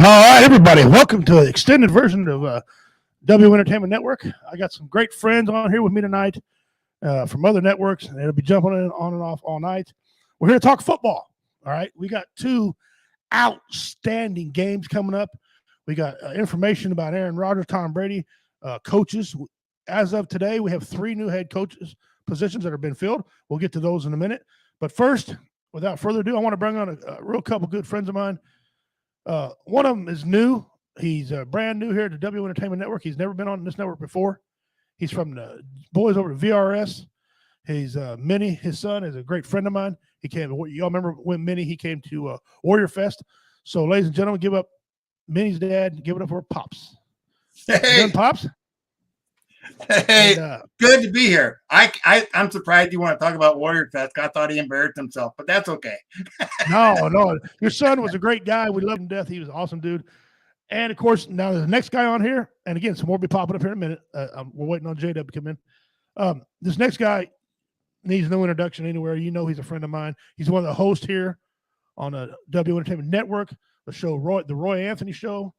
right, everybody, welcome to an extended version of W Entertainment Network. I got some great friends on here with me tonight from other networks, and they'll be jumping on and off all night. We're here to talk football. All right, we got two outstanding games coming up. We got information about Aaron Rodgers, Tom Brady, coaches. As of today, we have 3 new head coaches positions that have been filled. We'll get to those in a minute. But first, without further ado, I want to bring on a real couple good friends of mine. One of them is new. He's brand new here to W Entertainment Network. He's never been on this network before. He's from the boys over to VRS. He's Minnie. His son is a great friend of mine. He came. Y'all remember when Minnie? He came to Warrior Fest. So, ladies and gentlemen, give up Minnie's dad. Give it up for Pops. Hey, done, Pops. Hey, and, good to be here. I'm surprised you want to talk about Warrior Fest. I thought he embarrassed himself, but that's okay. No. Your son was a great guy. We loved him to death. He was an awesome dude. And, of course, now the next guy on here, and again, some more will be popping up here in a minute. We're waiting on J-Dub to come in. This next guy needs no introduction anywhere. You know he's a friend of mine. He's one of the hosts here on a W Entertainment Network, the show, the Roy Anthony Show.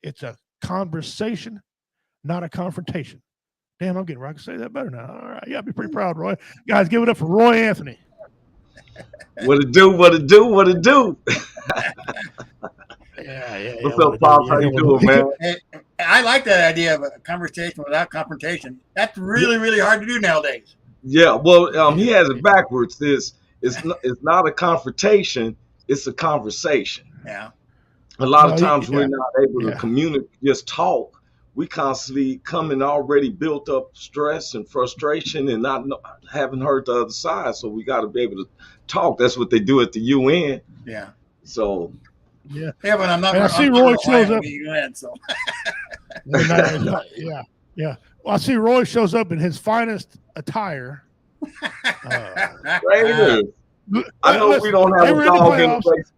It's a conversation, not a confrontation. Damn, I'm getting right. I can say that better now. All right. Yeah, be pretty proud, Roy. Guys, give it up for Roy Anthony. What it do? Yeah. What's up, Pops? How you doing, man? Hey, I like that idea of a conversation without confrontation. That's really, really hard to do nowadays. Yeah, well, he has it backwards. It's not a confrontation, it's a conversation. Yeah. A lot of times we're not able to communicate, just talk. We constantly come in already built up stress and frustration and haven't heard the other side. So we got to be able to talk. That's what they do at the UN. Yeah. So. Yeah, but I'm not. I see Roy shows up. UN, so. Yeah. Well, I see Roy shows up in his finest attire. Raiders. I know we don't have a dog in the place.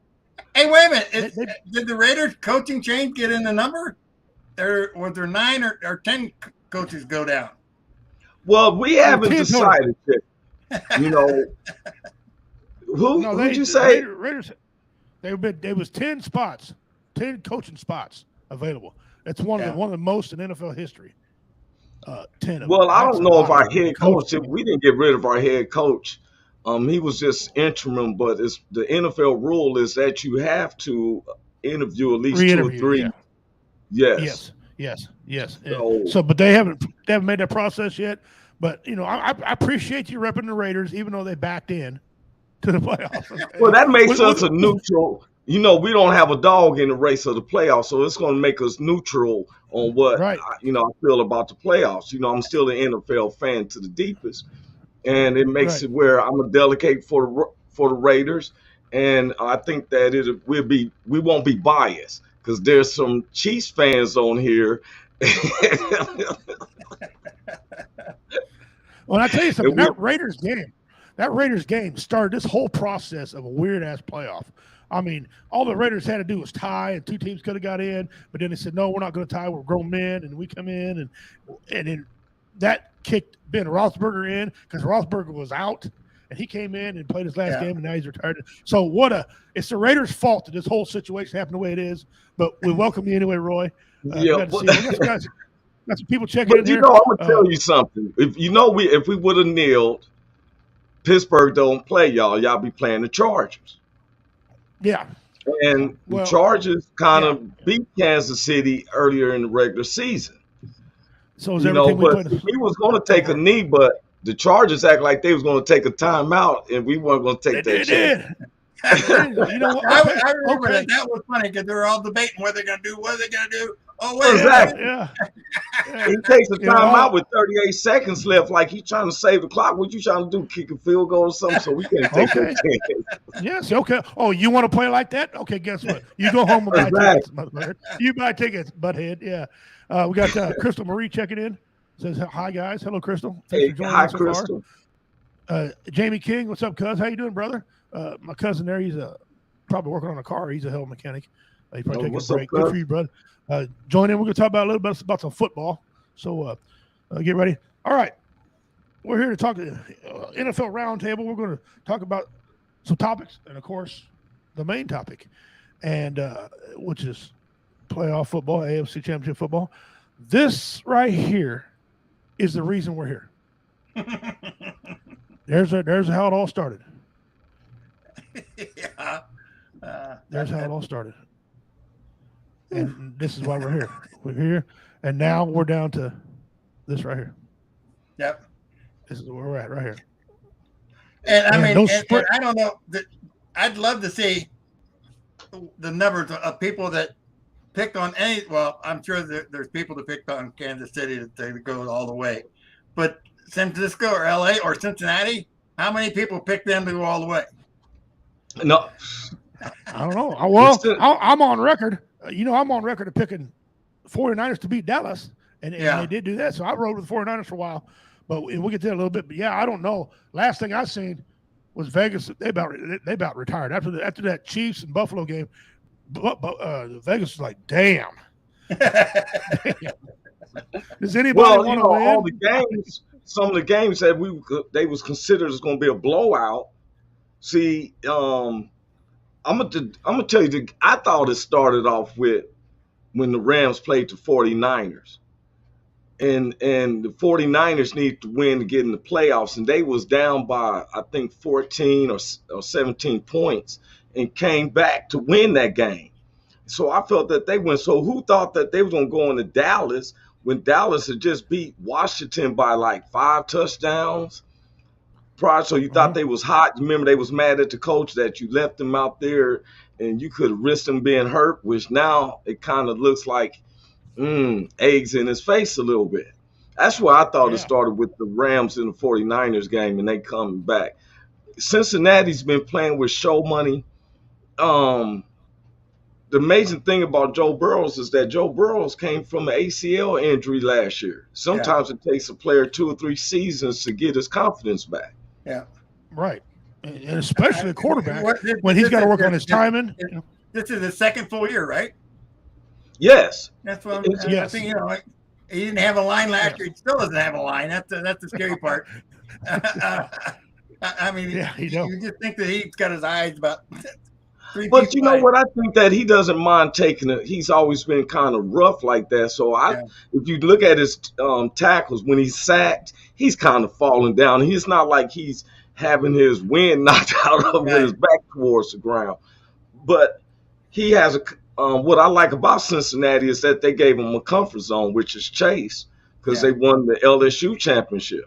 Hey, wait a minute. Did the Raiders coaching change get in the number? Was there 9 or 10 coaches go down? Well, we haven't decided yet. You know, who'd you say? Raiders. There was 10 spots, 10 coaching spots available. It's one of the most in NFL history. 10 of well, them. I don't know if our head coach. We didn't get rid of our head coach. He was just interim, but the NFL rule is that you have to interview at least 2 or 3. Yeah. Yes. So, but they haven't made that process yet. But you know, I appreciate you repping the Raiders, even though they backed in to the playoffs. Okay? Well, that makes us a neutral. You know, we don't have a dog in the race of the playoffs, so it's going to make us neutral on what I feel about the playoffs. You know, I'm still an NFL fan to the deepest, and it makes it where I'm a delegate for the Raiders, and I think that we won't be biased because there's some Chiefs fans on here. Well, I tell you something, that Raiders game started this whole process of a weird-ass playoff. I mean, all the Raiders had to do was tie, and 2 teams could have got in, but then they said, no, we're not going to tie. We're grown men, and we come in. And then that kicked Ben Roethlisberger in because Roethlisberger was out, and he came in and played his last game, and now he's retired. So it's the Raiders' fault that this whole situation happened the way it is, but we welcome you anyway, Roy. Got some people checking in here. I'm going to tell you something. If we would have kneeled, Pittsburgh don't play y'all be playing the Chargers. Yeah. And the Chargers kind of beat Kansas City earlier in the regular season. So is everything he was going to take a knee, but the Chargers act like they was going to take a timeout, and we weren't going to take that chance. You know what? I remember that was funny because they were all debating what they're going to do. Oh, wait. Exactly. He takes a timeout with 38 seconds left, like he's trying to save the clock. What you trying to do? Kick a field goal or something? So we can't take that chance. Yes, okay. Oh, you want to play like that? Okay, guess what? You go home and buy tickets, butthead. You buy tickets, butthead. Yeah. We got Crystal Marie checking in. Says, hi, guys. Hello, Crystal. Thanks for joining us so Crystal. Far. Jamie King, what's up, cuz? How you doing, brother? My cousin there, he's probably working on a car. He's a hell mechanic. He probably taking a break. Good for you, brother. Join in. We're going to talk about a little bit about some football. So get ready. All right. We're here to talk to NFL Roundtable. We're going to talk about some topics and, of course, the main topic. and which is playoff football, AFC Championship football. This right here is the reason we're here. There's how it all started. Yeah. There's how it all started. And this is why we're here. We're here, and now we're down to this right here. Yep. This is where we're at right here. And I mean, and I don't know. I'd love to see the numbers of people that picked on any. Well, I'm sure there's people that picked on Kansas City that they go all the way, but San Francisco or LA or Cincinnati, how many people picked them to go all the way? No, I don't know. Well, I'm on record. I'm on record of picking 49ers to beat Dallas, and they did do that. So I rode with the 49ers for a while, but we'll get to that a little bit. But yeah, I don't know. Last thing I seen was Vegas. They about retired after that Chiefs and Buffalo game. Vegas was like, damn. Does anybody want to win? All the games, some of the games that they was considered as going to be a blowout. See, I'm gonna tell you, I thought it started off with when the Rams played the 49ers. And the 49ers needed to win to get in the playoffs, and they was down by, I think, 14 or 17 points and came back to win that game. So I felt that they went. So who thought that they was going to go into Dallas when Dallas had just beat Washington by like 5 touchdowns? So you thought they was hot. You remember they was mad at the coach that you left them out there and you could risk them being hurt, which now it kind of looks like eggs in his face a little bit. That's why I thought it started with the Rams in the 49ers game and they coming back. Cincinnati's been playing with show money. The amazing thing about Joe Burrows is that Joe Burrows came from an ACL injury last year. Sometimes it takes a player 2 or 3 seasons to get his confidence back. Yeah. Right. And especially a quarterback when he's got to work on his timing. This is his second full year, right? Yes. That's what I think, he didn't have a line last year. He still doesn't have a line. That's the scary part. I mean, you just think that he's got his eyes about 3 feet. But you know what? I think that he doesn't mind taking it. He's always been kind of rough like that. So if you look at his tackles, when he's sacked, he's kind of falling down. He's not like he's having his wind knocked out of him with his back towards the ground. But he has what I like about Cincinnati is that they gave him a comfort zone, which is Chase, because they won the LSU championship.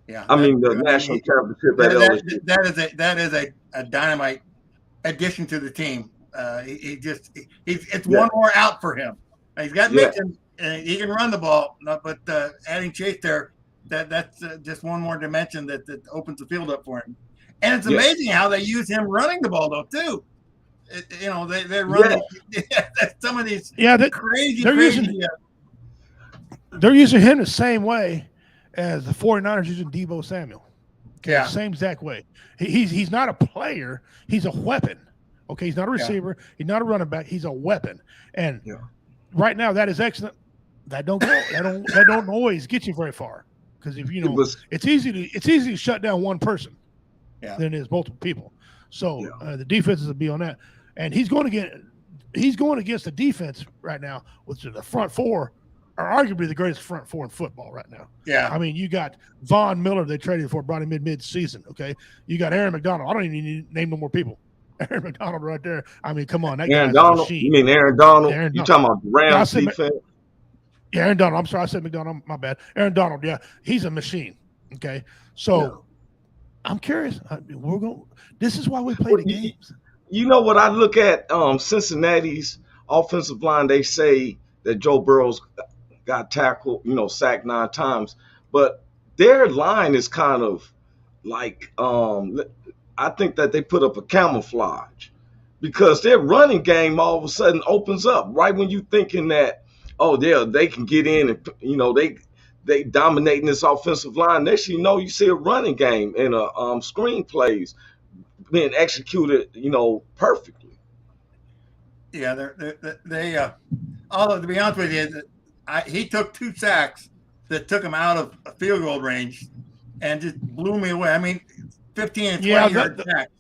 Yeah, I mean the national championship at LSU. That is a dynamite addition to the team. It's one more out for him. He's got Mitchell, and he can run the ball, but adding Chase there, that's just one more dimension that opens the field up for him. And it's amazing how they use him running the ball though too. They're running some of these crazy. They're using him the same way as the 49ers using Deebo Samuel. Okay, same exact way. He's not a player. He's a weapon. Okay, he's not a receiver. He's not a running back. He's a weapon. And right now, that is excellent. That don't always get you very far because if it's easy to shut down one person than it is multiple people. So the defenses will be on that. And he's going against the defense right now, which is the front four are arguably the greatest front four in football right now. Yeah. I mean, you got Von Miller they traded for, brought him in mid-season, okay? You got Aaron McDonald. I don't even need to name no more people. Aaron McDonald right there. I mean, come on. That Aaron Donald? You mean Aaron Donald? You talking about the Rams defense? Yeah, Aaron Donald. I'm sorry, I said McDonald. My bad. Aaron Donald, he's a machine, okay? So I'm curious. This is why we play the games. You know what I look at Cincinnati's offensive line, they say that Joe Burrows got tackled, sacked 9 times. But their line is kind of like I think that they put up a camouflage because their running game all of a sudden opens up right when you're thinking that, they can get in and, they dominating this offensive line. Next thing you see a running game and a screen plays being executed, perfectly. Yeah, they although to be honest with you, he took 2 sacks that took him out of a field goal range and just blew me away. I mean, 15 and 20 yard sacks.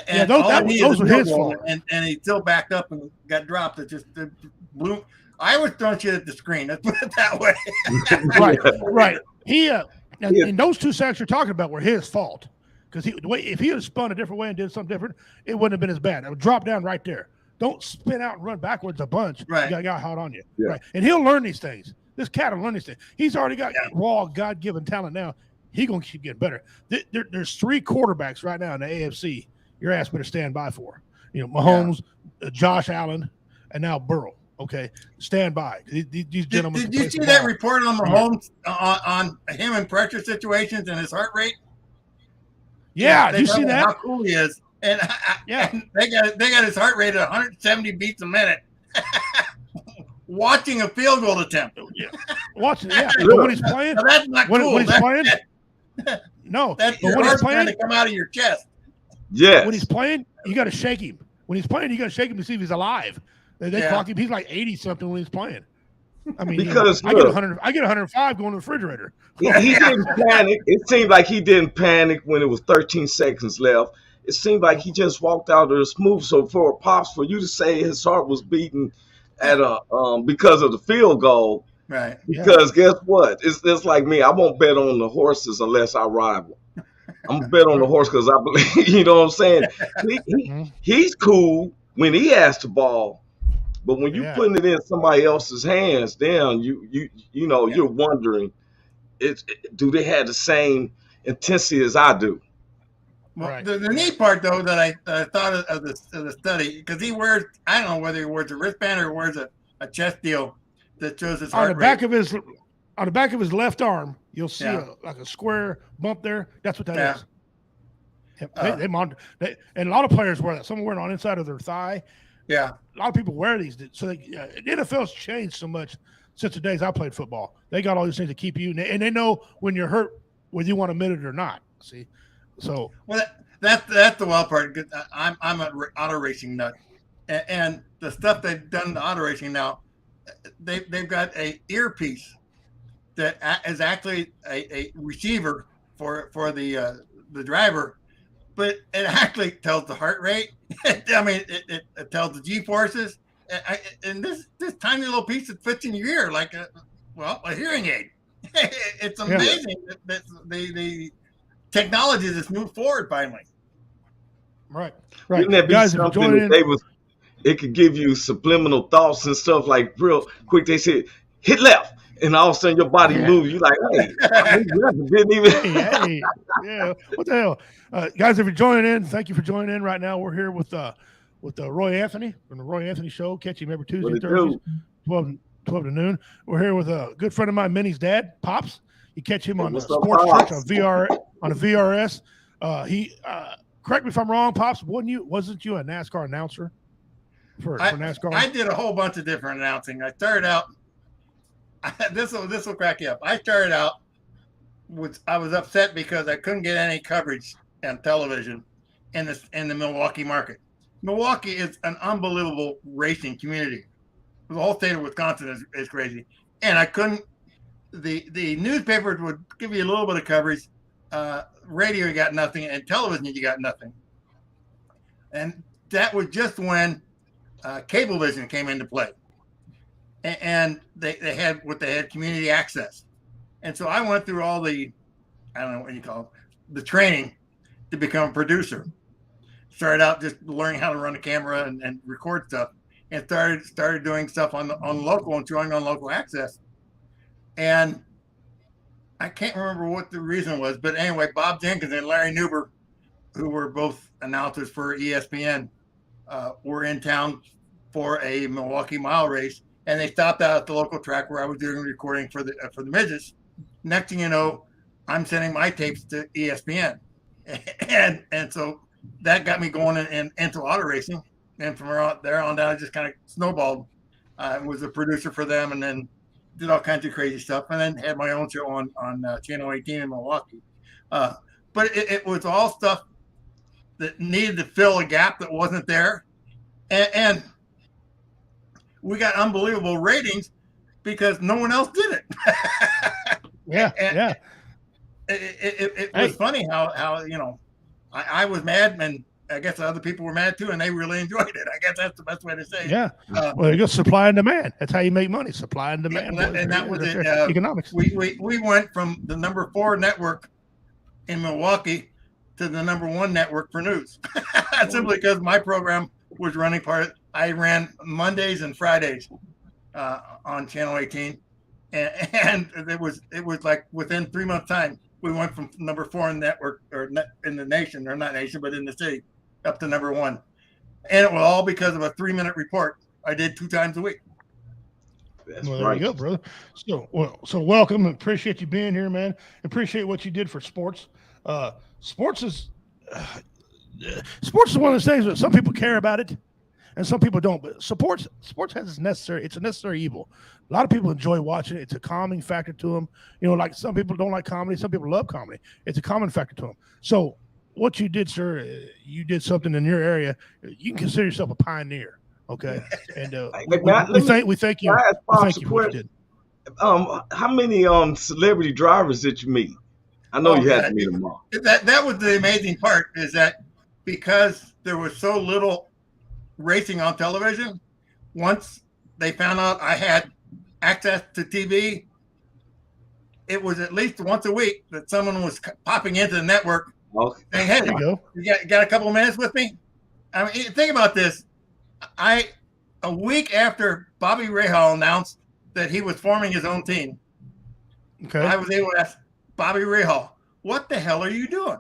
And those were his fault. And he still backed up and got dropped. It just blew. I was throwing shit at the screen. Let's put it that way. Right. And those 2 sacks you're talking about were his fault. Because if he had spun a different way and did something different, it wouldn't have been as bad. It would drop down right there. Don't spin out and run backwards a bunch. Right. You got a guy hot on you. Yeah. Right. And he'll learn these things. This cat will learn these things. He's already got raw, God-given talent now. He's going to keep getting better. There's 3 quarterbacks right now in the AFC your ass better stand by for. Mahomes, Josh Allen, and now Burrow. Okay, stand by. These gentlemen. Did you see that report on Mahomes on him in pressure situations and his heart rate? Yeah, did you see that? How cool he is. And and they got his heart rate at 170 beats a minute. Watching a field goal attempt. Watching, but when he's playing, no, that's not cool. When he's playing, no. That's your heart trying to come out of your chest. Yeah. When he's playing, you got to shake him. When he's playing, you got to shake him to see if he's alive. They clock him. He's like 80 something when he's playing. I mean, because I get 100. I get 105 going to the refrigerator. He didn't panic. It seemed like he didn't panic when it was 13 seconds left. It seemed like he just walked out of the smooth. So for you to say his heart was beating at because of the field goal, right? Because guess what? It's like me. I won't bet on the horses unless I ride one. I'm gonna bet on the horse because I believe. You know what I'm saying? He's cool when he has the ball, but when you're putting it in somebody else's hands, then you're wondering, do they have the same intensity as I do? Well, the neat part though that I thought of the study, because he wears, I don't know whether he wears a wristband or wears a chest deal that shows his heart rate. On the back of his left arm, you'll see a square bump there. That's what that is. They monitor, and a lot of players wear that. Some wear it on the inside of their thigh. Yeah, a lot of people wear these. So the NFL's changed so much since the days I played football. They got all these things to keep you, and they know when you're hurt, whether you want to admit it or not. See, so that's the wild part. I'm an auto racing nut, and the stuff they've done to auto racing now, they've got a earpiece that is actually a receiver for the driver, but it actually tells the heart rate. I mean, it tells the G-forces, and this tiny little piece that fits in your ear like a hearing aid. It's amazing that the technology that's moved forward finally. Right. Wouldn't that be guys, something that it could give you subliminal thoughts and stuff like real quick? They said, hit left. And all of a sudden your body moves. You're like, hey, didn't even. Hey, what the hell? Guys, if you're joining in, thank you for joining in right now. We're here with Roy Anthony from the Roy Anthony Show. Catch him every Tuesday and Thursday, 12 to noon. We're here with a good friend of mine, Minnie's dad, Pops. You catch him on the Sports Church on a VRS. He correct me if I'm wrong, Pops. Wasn't you a NASCAR announcer for NASCAR? I did a whole bunch of different announcing. I started out. This will crack you up. I started out I was upset because I couldn't get any coverage on television in the Milwaukee market. Milwaukee is an unbelievable racing community. The whole state of Wisconsin is crazy, and I couldn't. The newspapers would give you a little bit of coverage. Radio, you got nothing, and television, you got nothing. And that was just when Cablevision came into play. And they had community access. And so I went through all the, I don't know what you call it, the training to become a producer. Started out just learning how to run a camera and record stuff, and started doing stuff on local and throwing on local access. And I can't remember what the reason was, but anyway, Bob Jenkins and Larry Newber, who were both announcers for ESPN, were in town for a Milwaukee mile race. And they stopped out at the local track where I was doing recording for the midgets. Next thing you know, I'm sending my tapes to ESPN, and so that got me going into auto racing. And from there on down, I just kind of snowballed. I was a producer for them, and then did all kinds of crazy stuff, and then had my own show on Channel 18 in Milwaukee. But it was all stuff that needed to fill a gap that wasn't there, and we got unbelievable ratings because no one else did it. It was funny how I was mad, and I guess other people were mad too, and they really enjoyed it. I guess that's the best way to say it. Yeah. Well, you got supply and demand. That's how you make money. Supply and demand. Yeah, and that was it. Economics. We went from the number 4 network in Milwaukee to the number 1 network for news, simply because my program was running I ran Mondays and Fridays on Channel 18, and it was like within 3 months time we went from number 4 in network in the nation, or not nation, but in the city, up to number 1, and it was all because of a 3-minute report I did 2 times a week. There you go, brother. So welcome. Appreciate you being here, man. Appreciate what you did for sports. Sports is one of those things that some people care about it and some people don't. But sports has it's a necessary evil. A lot of people enjoy watching it. It's a calming factor to them. Like some people don't like comedy, some people love comedy. It's a common factor to them. So what you did, sir, you did something in your area. You can consider yourself a pioneer. Okay, and we thank you. Thank you for what you did. How many celebrity drivers did you meet? I know you had to meet them all. That was the amazing part, is that because there was so little racing on television, once they found out I had access to TV, it was at least once a week that someone was popping into the network saying, "Hey, you got a couple of minutes with me?" I mean, think about this. A week after Bobby Rahal announced that he was forming his own team, I was able to ask Bobby Rahal, "What the hell are you doing?"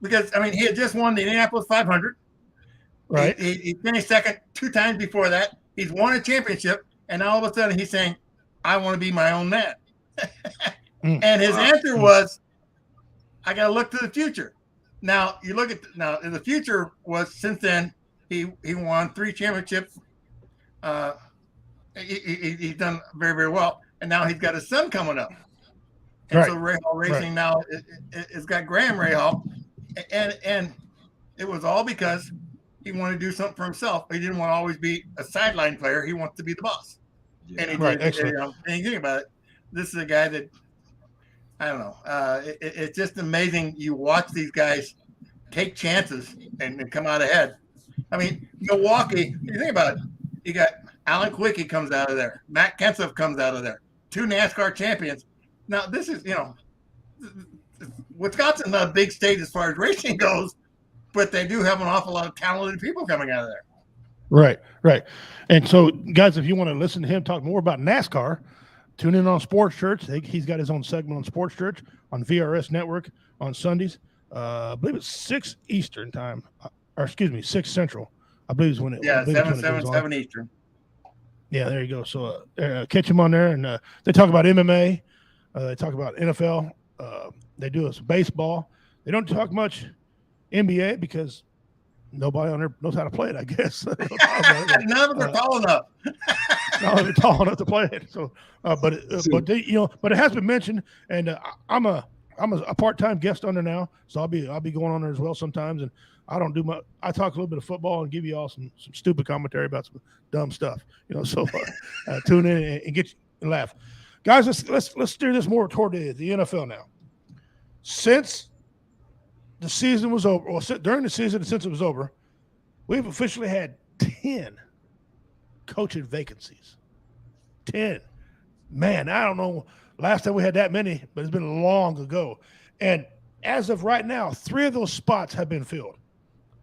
Because he had just won the Indianapolis 500. Right. He finished second 2 times before that. He's won a championship, and all of a sudden he's saying, "I want to be my own man." And his answer was, "I got to look to the future." Now you look at the future was, since then he won 3 championships. He's done very, very well, and now he's got his son coming up. And so Rahal Racing now it's got Graham Rahal, and it was all because he wanted to do something for himself. He didn't want to always be a sideline player. He wants to be the boss. Yeah. And he did. And you think about it, this is a guy that, I don't know. It's just amazing. You watch these guys take chances and come out ahead. Milwaukee, you think about it, you got Alan Quickie comes out of there. Matt Kenseth comes out of there. 2 NASCAR champions. Now, this is, Wisconsin's not a big state as far as racing goes, but they do have an awful lot of talented people coming out of there. Right. And so, guys, if you want to listen to him talk more about NASCAR, tune in on Sports Church. He's got his own segment on Sports Church on VRS Network on Sundays. I believe it's 6 Eastern time, or excuse me, 6 Central. I believe is when it. Yeah, 7 Eastern. Yeah, there you go. So catch him on there, and they talk about MMA. They talk about NFL. They do some baseball. They don't talk much NBA because nobody on there knows how to play it, I guess. None of them are tall enough. No, they're tall enough to play it. So, but it has been mentioned, and I'm a part-time guest on there now, so I'll be going on there as well sometimes. And I don't do much. I talk a little bit of football and give you all some stupid commentary about some dumb stuff. So tune in and get you and laugh, guys. Let's steer this more toward the NFL now. Since the season was over, or during the season, since it was over, we've officially had 10 coaching vacancies. 10. Man, I don't know last time we had that many, but it's been long ago. And as of right now, 3 of those spots have been filled.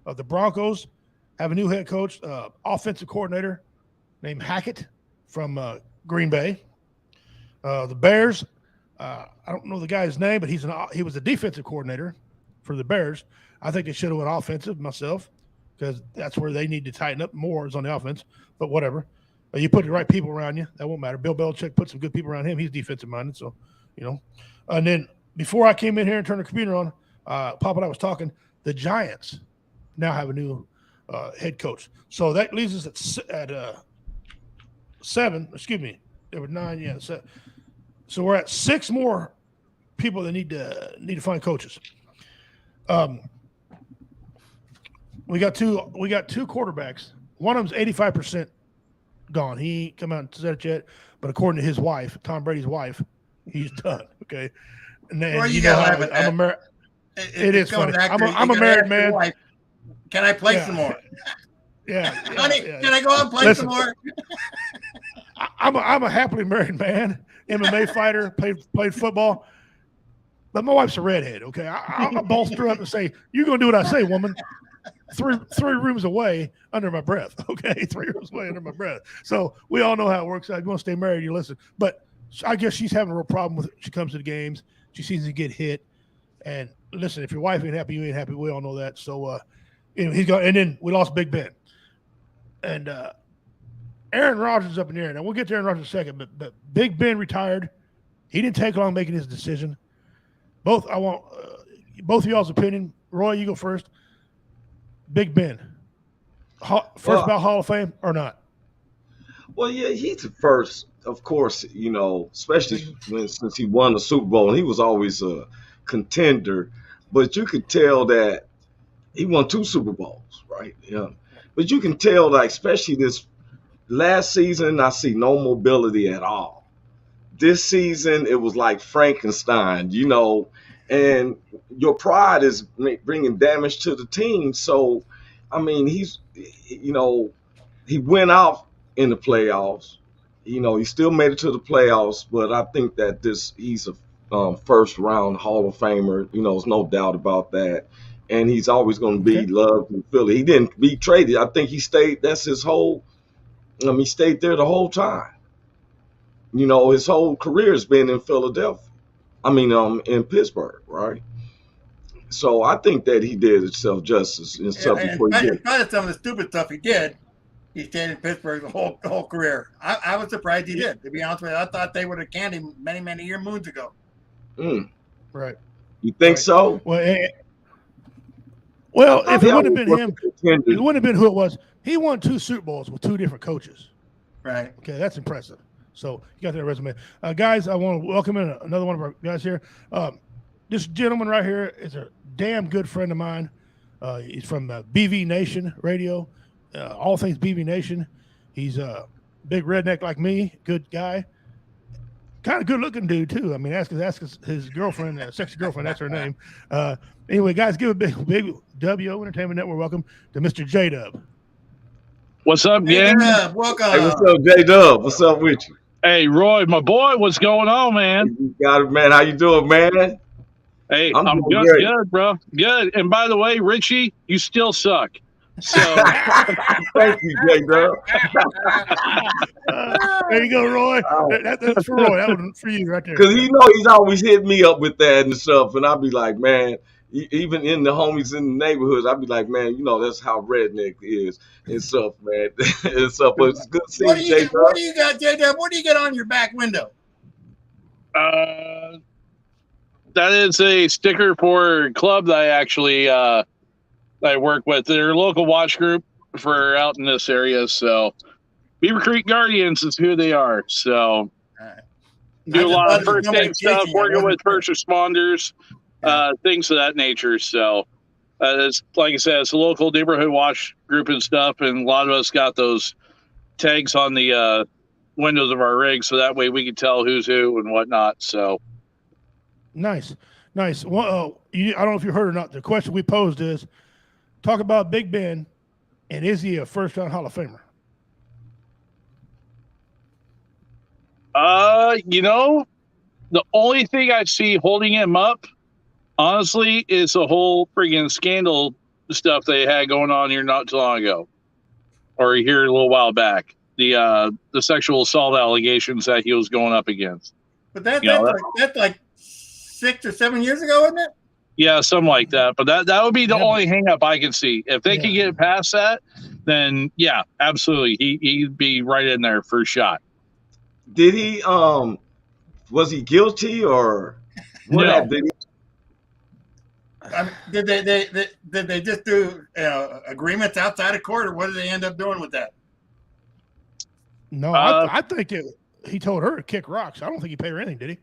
The Broncos have a new head coach, offensive coordinator named Hackett from Green Bay. The Bears, I don't know the guy's name, but he was a defensive coordinator for the Bears. I think they should have went offensive myself, because that's where they need to tighten up more is on the offense. But whatever. You put the right people around you, that won't matter. Bill Belichick put some good people around him. He's defensive minded, so And then before I came in here and turned the computer on, Papa and I was talking. The Giants now have a new head coach, so that leaves us at 7. Excuse me, there were 9. Yeah, so we're at 6 more people that need to find coaches. We got two quarterbacks. One of them's 85% gone. He ain't come out and said it yet, but according to his wife, Tom Brady's wife, he's done. Okay. And then, well, you gotta have it. It is funny. I'm a married man. Can I play some more? Yeah. Honey, can I go out and play some more? I'm a happily married man, MMA fighter, played football. But my wife's a redhead, okay? I'll bolster her up and say, "You're going to do what I say, woman." Three rooms away under my breath, okay? 3 rooms away under my breath. So we all know how it works. If you want to stay married, you listen. But I guess she's having a real problem with it. She comes to the games. She sees it get hit. And listen, if your wife ain't happy, you ain't happy. We all know that. So, he's going. And then we lost Big Ben. And Aaron Rodgers is up in the air. Now, we'll get to Aaron Rodgers in a second. But Big Ben retired. He didn't take long making his decision. I want both of y'all's opinion. Roy, you go first. Big Ben, first ballot Hall of Fame or not? Well, yeah, he's the first, of course. Especially since he won the Super Bowl, and he was always a contender. But you could tell that he won 2 Super Bowls, right? Yeah. But you can tell, like, especially this last season, I see no mobility at all. This season, it was like Frankenstein, and your pride is bringing damage to the team. So, I mean, he went out in the playoffs. He still made it to the playoffs, but I think that he's a first round Hall of Famer. There's no doubt about that. And he's always going to be loved in Philly. He didn't be traded. I think he stayed. That's his whole. He stayed there the whole time. His whole career has been in Philadelphia. In Pittsburgh, right? So I think that he did himself justice in stuff before he did. In spite of some of the stupid stuff he did, he stayed in Pittsburgh the whole career. I was surprised he did, to be honest with you. I thought they would have canned him many, many moons ago. Right. You think so? Well, if it wouldn't have been him, it wouldn't have been who it was. He won 2 Super Bowls with 2 different coaches. Right. Okay, that's impressive. So you got that resume. Guys, I want to welcome in another one of our guys here. This gentleman right here is a damn good friend of mine. He's from BV Nation Radio, all things BV Nation. He's a big redneck like me, good guy. Kind of good-looking dude, too. Ask his girlfriend, sexy girlfriend, that's her name. Anyway, guys, give a big WO Entertainment Network welcome to Mr. J-Dub. What's up, gang? Welcome. Hey, what's up, J-Dub? What's up with you? Hey, Roy, my boy, what's going on, man? You got it, man. How you doing, man? Hey, I'm good, bro. Good. And by the way, Richie, you still suck. So thank you, J-Dub. There you go, Roy. That's for Roy. That was for you right there. Because he's always hitting me up with that and stuff, and I'll be like, man, even in the homies in the neighborhoods, I'll be like, man, that's how redneck is and stuff, man. And stuff. But it's good to see you, J-Dub. What do you got, J-Dub? What do you get on your back window? That is a sticker for a club that I actually I work with. They're a local watch group for out in this area. So Beaver Creek Guardians is who they are. So do a lot of first aid stuff, working with first responders, things of that nature. So it's like I said, it's a local neighborhood watch group and stuff. And a lot of us got those tags on the windows of our rigs, so that way we can tell who's who and whatnot. So nice. Well, I don't know if you heard or not. The question we posed is, talk about Big Ben, and is he a first-round Hall of Famer? The only thing I see holding him up, honestly, is the whole friggin' scandal stuff they had going on here not too long ago, or here a little while back. The sexual assault allegations that he was going up against. But that's like 6 or 7 years ago, isn't it? Yeah, something like that. But that would be the only hang up I can see. If they can get past that, then yeah, absolutely. He'd be right in there for a shot. Did he was he guilty or what? No. Did they just do agreements outside of court, or what did they end up doing with that? No, I think he told her to kick rocks. I don't think he paid her anything, did he?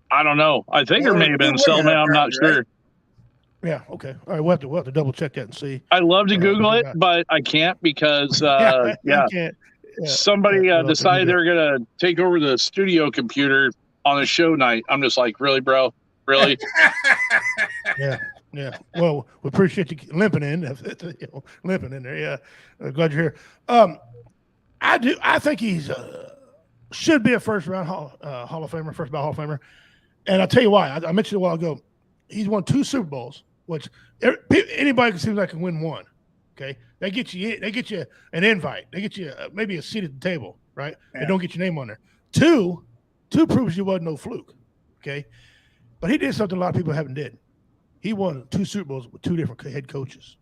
I don't know. I think there may have been something. I'm not sure. Yeah. Okay. All right. We'll have to double check that and see. I'd love to Google it, but I can't because somebody decided they're gonna take over the studio computer on a show night. I'm just like, really, bro? Really? Yeah. Yeah. Well, we appreciate you limping in. Limping in there. Yeah. Glad you're here. I think he's should be a first round Hall of Famer, first ballot Hall of Famer. And I'll tell you why. I mentioned a while ago. He's won 2 Super Bowls, which anybody seems like can win one. Okay, they get you an invite. They get you maybe a seat at the table, right? Yeah. They don't get your name on there. Two proves you wasn't no fluke. Okay, but he did something a lot of people haven't did. He won 2 Super Bowls with 2 different head coaches.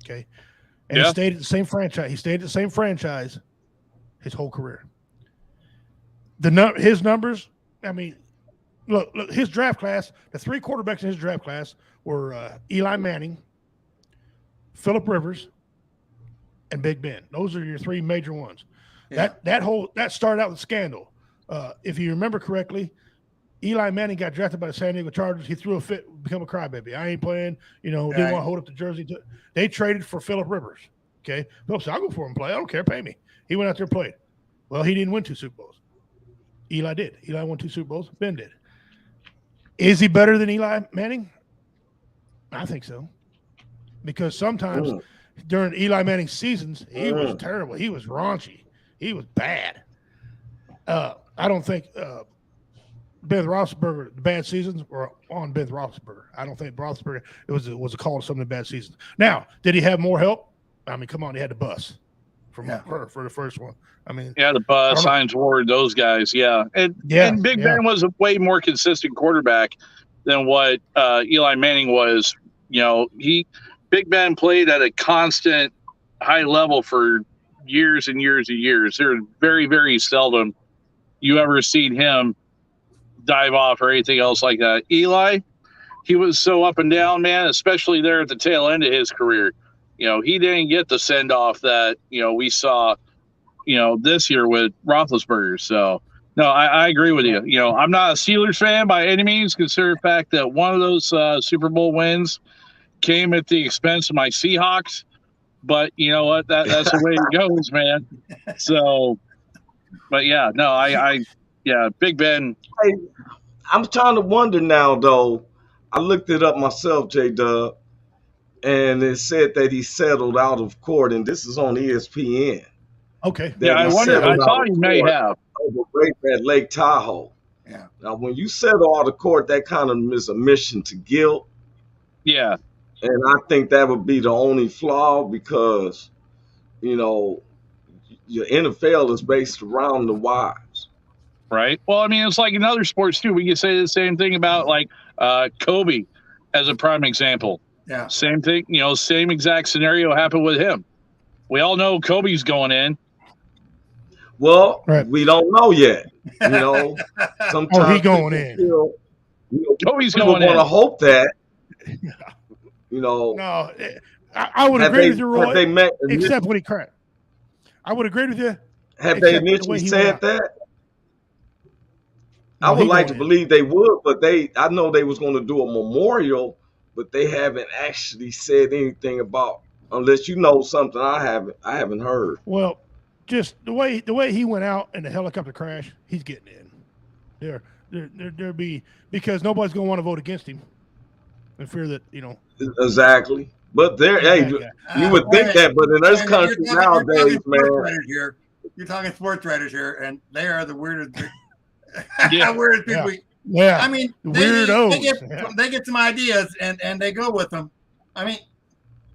Okay, and he stayed at the same franchise. He stayed at the same franchise his whole career. His numbers. I mean, look, his draft class. The 3 quarterbacks in his draft class were Eli Manning, Phillip Rivers, and Big Ben. Those are your 3 major ones. Yeah. That started out with scandal. If you remember correctly, Eli Manning got drafted by the San Diego Chargers. He threw a fit, become a crybaby. I ain't playing. Didn't want to hold up the jersey. They traded for Phillip Rivers. Okay, Phillip said, "I'll go for him and play. I don't care. Pay me." He went out there and played. Well, he didn't win 2 Super Bowls. Eli did. Eli won 2 Super Bowls. Ben did. Is he better than Eli Manning? I think so. Because sometimes during Eli Manning's seasons, he was terrible. He was raunchy. He was bad. I don't think Ben Roethlisberger, the bad seasons were on Ben Roethlisberger. I don't think Roethlisberger it was a call to some of the bad seasons. Now, did he have more help? I mean, come on, he had the bus for the first one. I mean, the bus, Hines Ward, those guys, and Big Ben was a way more consistent quarterback than what Eli Manning was. Big Ben played at a constant high level for years and years and years. There's very, very seldom you ever seen him dive off or anything else like that. Eli, he was so up and down, man, especially there at the tail end of his career. He didn't get the send off that, we saw, this year with Roethlisberger. So, no, I agree with you. I'm not a Steelers fan by any means, consider the fact that one of those Super Bowl wins came at the expense of my Seahawks. But you know what? That's the way it goes, man. So, but Big Ben. Hey, I'm trying to wonder now, though. I looked it up myself, J-Dub, and it said that he settled out of court, and this is on ESPN. Okay. I wonder. I thought he may have. Over rape at Lake Tahoe. Yeah. Now, when you settle out of court, that kind of is a admission to guilt. Yeah. And I think that would be the only flaw because, your NFL is based around the wives. Right. Well, I mean, it's like in other sports, too. We can say the same thing about, like, Kobe as a prime example. Yeah. Same thing. Same exact scenario happened with him. We all know Kobe's going in. Well, we don't know yet. Sometimes he's going in. Kobe's going in. Want to hope that. No, I would agree with you, Roy. Except when he cracked. I would agree with you. Have they initially said that? I would like to believe they would, but I know they was going to do a memorial, but they haven't actually said anything about, unless you know something I haven't heard. Well, just the way he went out in the helicopter crash, he's getting in. There be because nobody's going to want to vote against him. In fear that exactly, but you would think that, but in this country nowadays, man, you're talking sports writers here, and they are the weirdest, weirdest people. Yeah, I mean, weirdos. They get some ideas and they go with them. I mean,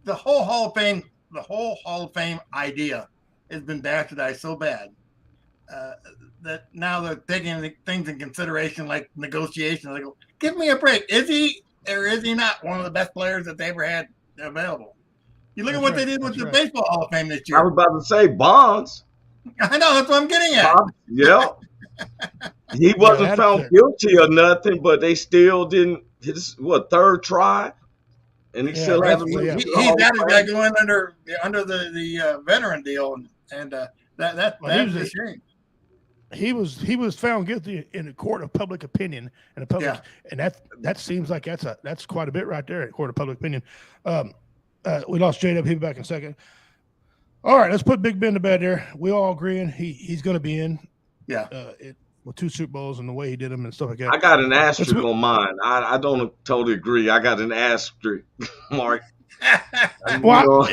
the whole Hall of Fame idea has been bastardized so bad that now they're taking things in consideration like negotiations. They go, give me a break. Is he? Or is he not one of the best players that they ever had available? You look at what they did with the Baseball Hall of Fame this year. I was about to say Bonds. I know, that's what I'm getting at. Yeah. He wasn't found guilty or nothing, but they still didn't his third try? And he still hasn't been. He's that guy going under the veteran deal, and that's a shame. He was found guilty in a court of public opinion and and that seems like that's quite a bit right there in court of public opinion. We lost J-Dub. He'll be back in a second. All right, let's put Big Ben to bed there. We all agreeing he's going to be in. Yeah. with 2 Super Bowls and the way he did them and stuff like that. I got an asterisk on mine. I don't totally agree. I got an asterisk, Mark. Well,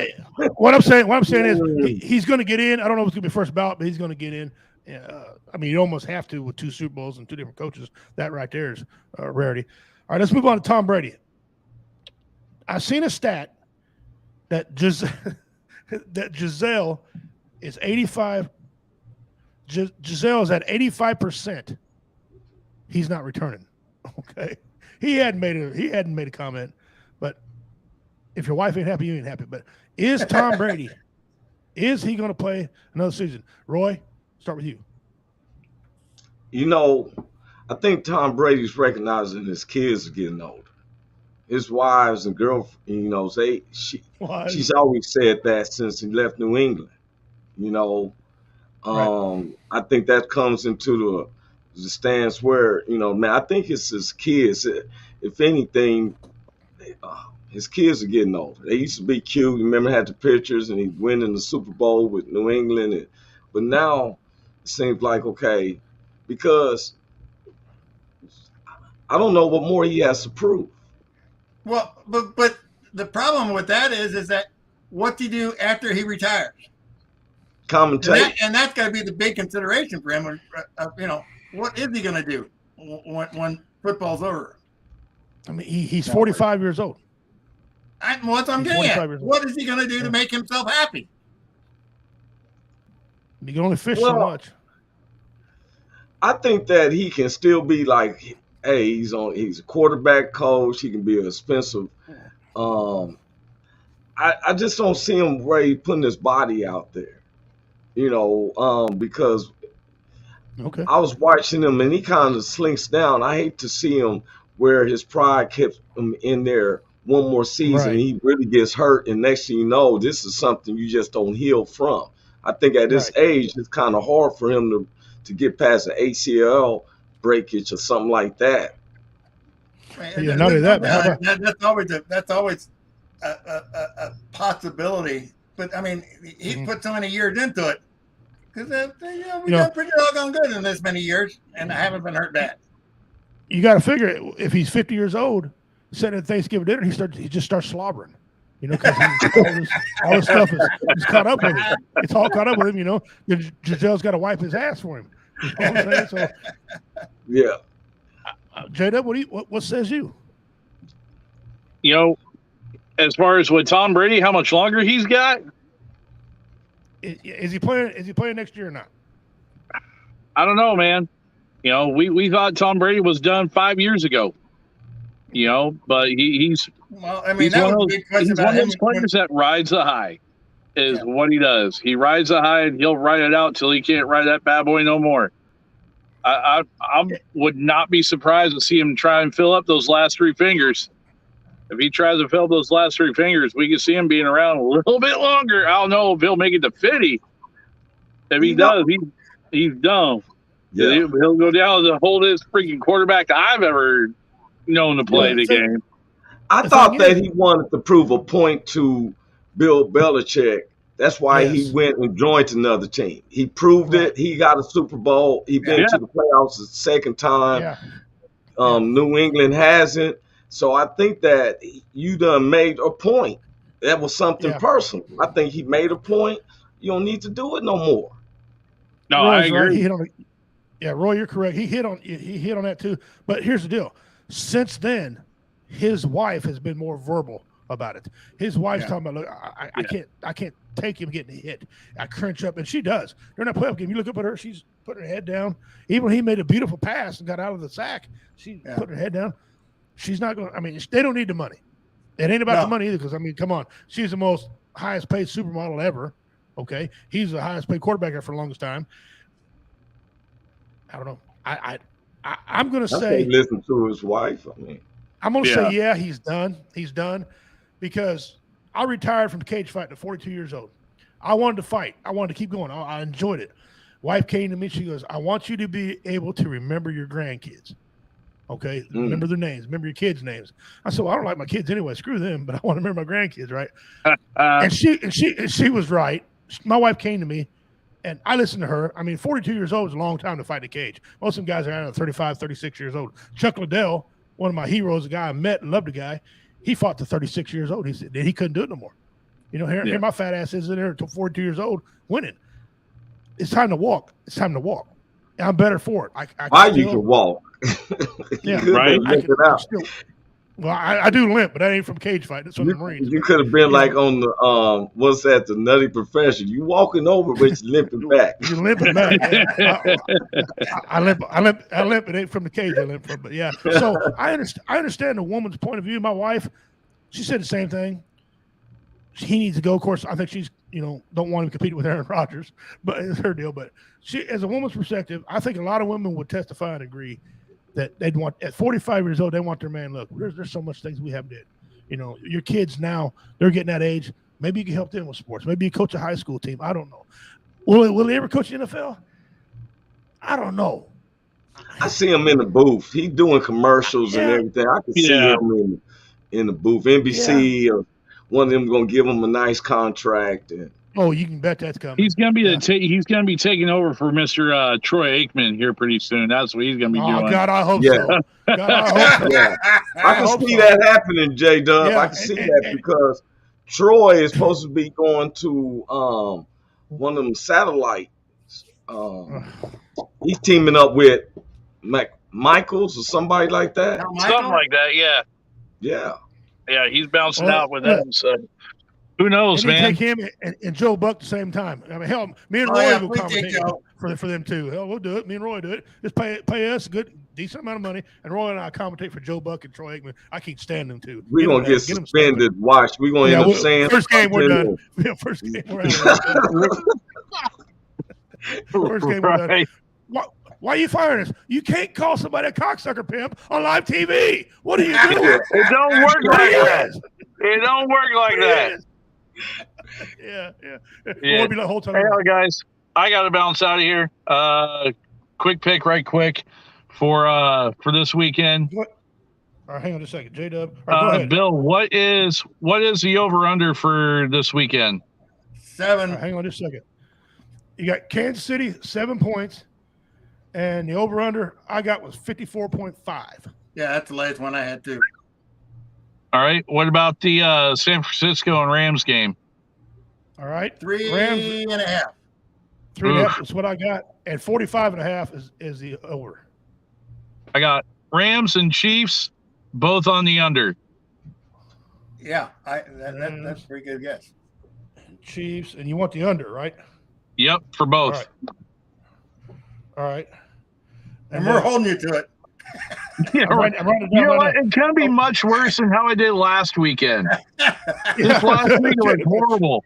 what I'm saying is he's going to get in. I don't know if it's going to be first ballot, but he's going to get in. I mean, you almost have to with 2 Super Bowls and 2 different coaches. That right there is a rarity. All right, let's move on to Tom Brady. I've seen a stat that Giselle is 85. Giselle is at 85%. He's not returning. Okay, he hadn't made a comment, but if your wife ain't happy, you ain't happy. But is Tom Brady? Is he going to play another season? Roy, start with you. You know, I think Tom Brady's recognizing his kids are getting older. His wives and girlfriends, you know, she's always said that since he left New England. You know, I think that comes into the stance where, you know, man, I think it's his kids. If anything, his kids are getting older. They used to be cute. You remember, had the pictures, and he went in the Super Bowl with New England. But now it seems like, okay, because I don't know what more he has to prove. Well, but the problem with that is that what do you do after he retires? Commentate. And that's got to be the big consideration for him. You know, what is he going to do when football's over? I mean, he's 45 years old. What I'm getting at. What is he going to do to make himself happy? You can only fish so much. I think that he can still be like, hey, he's a quarterback coach. He can be expensive. I just don't see him where he's putting his body out there, you know, because I was watching him and he kind of slinks down. I hate to see him where his pride kept him in there one more season. Right. He really gets hurt, and next thing you know, this is something you just don't heal from. I think at this age, it's kind of hard for him to get past an ACL breakage or something like that. Yeah, not only that, that's always a possibility. But I mean, he put so many years into it because we done pretty doggone good in this many years, and I haven't been hurt bad. You got to figure if he's 50 years old, sitting at Thanksgiving dinner, he just starts slobbering. You know, because all this stuff is caught up with him. It's all caught up with him. You know, Giselle's got to wipe his ass for him. You know what I'm saying? So, yeah. J-Dub, what says you? You know, as far as with Tom Brady, how much longer he's got? Is he playing next year or not? I don't know, man. You know, we thought Tom Brady was done 5 years ago. You know, but he's well. I mean, he's one of those players that rides the high. Is what he does. He rides the high, and he'll ride it out till he can't ride that bad boy no more. I would not be surprised to see him try and fill up those last 3 fingers. If he tries to fill those last 3 fingers, we can see him being around a little bit longer. I don't know if he'll make it to 50. If he does, he's done. Yeah. He'll go down as the oldest freaking quarterback I've ever known to play the game. I thought that he wanted to prove a point to Bill Belichick. That's why he went and joined another team. He proved it. He got a Super Bowl. He been to the playoffs the second time. Yeah. New England hasn't. So I think that you done made a point. That was something personal. I think he made a point. You don't need to do it no more. No, I agree. Right. Roy, you're correct. He hit on that too. But here's the deal. Since then, his wife has been more verbal about it. His wife's talking about, look, I can't take him getting hit. I crunch up, and she does. During that playoff game, you look up at her, she's putting her head down. Even when he made a beautiful pass and got out of the sack, she put her head down. She's not going. I mean, they don't need the money. It ain't about the money either. Because I mean, come on, she's the most highest paid supermodel ever. Okay, he's the highest paid quarterback for the longest time. I don't know. I'm going to say listen to his wife. I mean, I'm going to say he's done. He's done because I retired from cage fighting at 42 years old. I wanted to fight. I wanted to keep going. I enjoyed it. Wife came to me. She goes, "I want you to be able to remember your grandkids. Okay, remember their names. Remember your kids' names." I said, "Well, I don't like my kids anyway. Screw them. But I want to remember my grandkids, right?" And she was right. My wife came to me And I listen to her. I mean, 42 years old is a long time to fight the cage. Most of them guys are around 35, 36 years old. Chuck Liddell, one of my heroes, a guy I met and loved the guy, he fought to 36 years old. He said he couldn't do it no more. Here my fat ass is in there until 42 years old winning. It's time to walk. It's time to walk. And I'm better for it. You can walk. Yeah, right. I do limp, but that ain't from cage fight. That's from the Marines. You could have been like on the what's that? The Nutty Profession. You walking over, but you limping back. You're limping back. Yeah. I limp. It ain't from the cage. I limp from, but yeah. So I understand the woman's point of view. My wife, she said the same thing. He needs to go. Of course, I think she's don't want to compete with Aaron Rodgers, but it's her deal. But she, as a woman's perspective, I think a lot of women would testify and agree that they'd want at 45 years old, they want their man. Look, there's so much things we haven't did. Your kids now, they're getting that age. Maybe you can help them with sports. Maybe you coach a high school team. I don't know. Will he ever coach the NFL? I don't know. I see him in the booth. He's doing commercials and everything. I can see him in the booth. NBC or one of them going to give him a nice contract. And you can bet that's coming. He's going to be he's going to be taking over for Mr. Troy Aikman here pretty soon. That's what he's going to be doing. God, I hope so. God, I hope so. Yeah. I can see that happening, J-Dub. I can see that because Troy is supposed to be going to one of them satellites. He's teaming up with Michaels or somebody like that. Something like that, yeah. Yeah. Yeah, he's bouncing out with them, so who knows, man? Take him and Joe Buck at the same time. I mean, hell, me and Roy will commentate for them too. Hell, we'll do it. Me and Roy do it. Just pay us a decent amount of money, and Roy and I commentate for Joe Buck and Troy Aikman. I can't stand them too. We're gonna get suspended. Watch, we're gonna end up saying first game we're done. First game we're out. First game we're done. Why are you firing us? You can't call somebody a cocksucker pimp on live TV. What are you doing? It don't work like that. It don't work like that. Yeah. Hey, guys, I got to bounce out of here. Quick pick, right quick, for this weekend. All right, hang on just a second, J-Dub. Right, go ahead. Bill, what is the over under for this weekend? 7. Right, hang on just a second. You got Kansas City 7 points, and the over under I got was 54.5. Yeah, that's the latest one I had too. All right. What about the San Francisco and Rams game? All right. 3.5. 3.5 is what I got, and 45.5 is the over. I got Rams and Chiefs both on the under. Yeah, that's a pretty good guess. Chiefs, and you want the under, right? Yep, for both. All right. And we're holding you to it. Yeah, right. You know what? It's going to be much worse than how I did last weekend. This last week was horrible.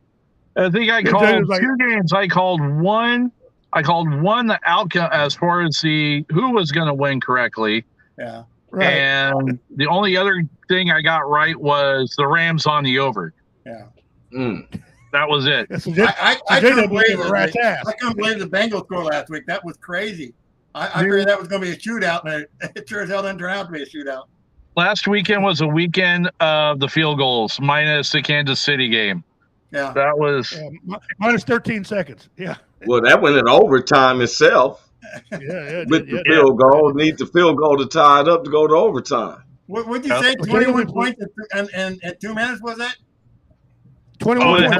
I think I called 2 games. I called one the outcome as far as who was going to win correctly. Yeah. Right. And the only other thing I got right was the Rams on the over. Yeah. That was it. I couldn't believe the Bengals score last week. That was crazy. I figured that was going to be a shootout, and it sure as hell didn't turn out to be a shootout. Last weekend was a weekend of the field goals minus the Kansas City game. Yeah. That was minus 13 seconds. Yeah. Well, that went in overtime itself. With the field goal. Needs the field goal to tie it up to go to overtime. What would you say? 21 points and 2 minutes, was that? 21 points.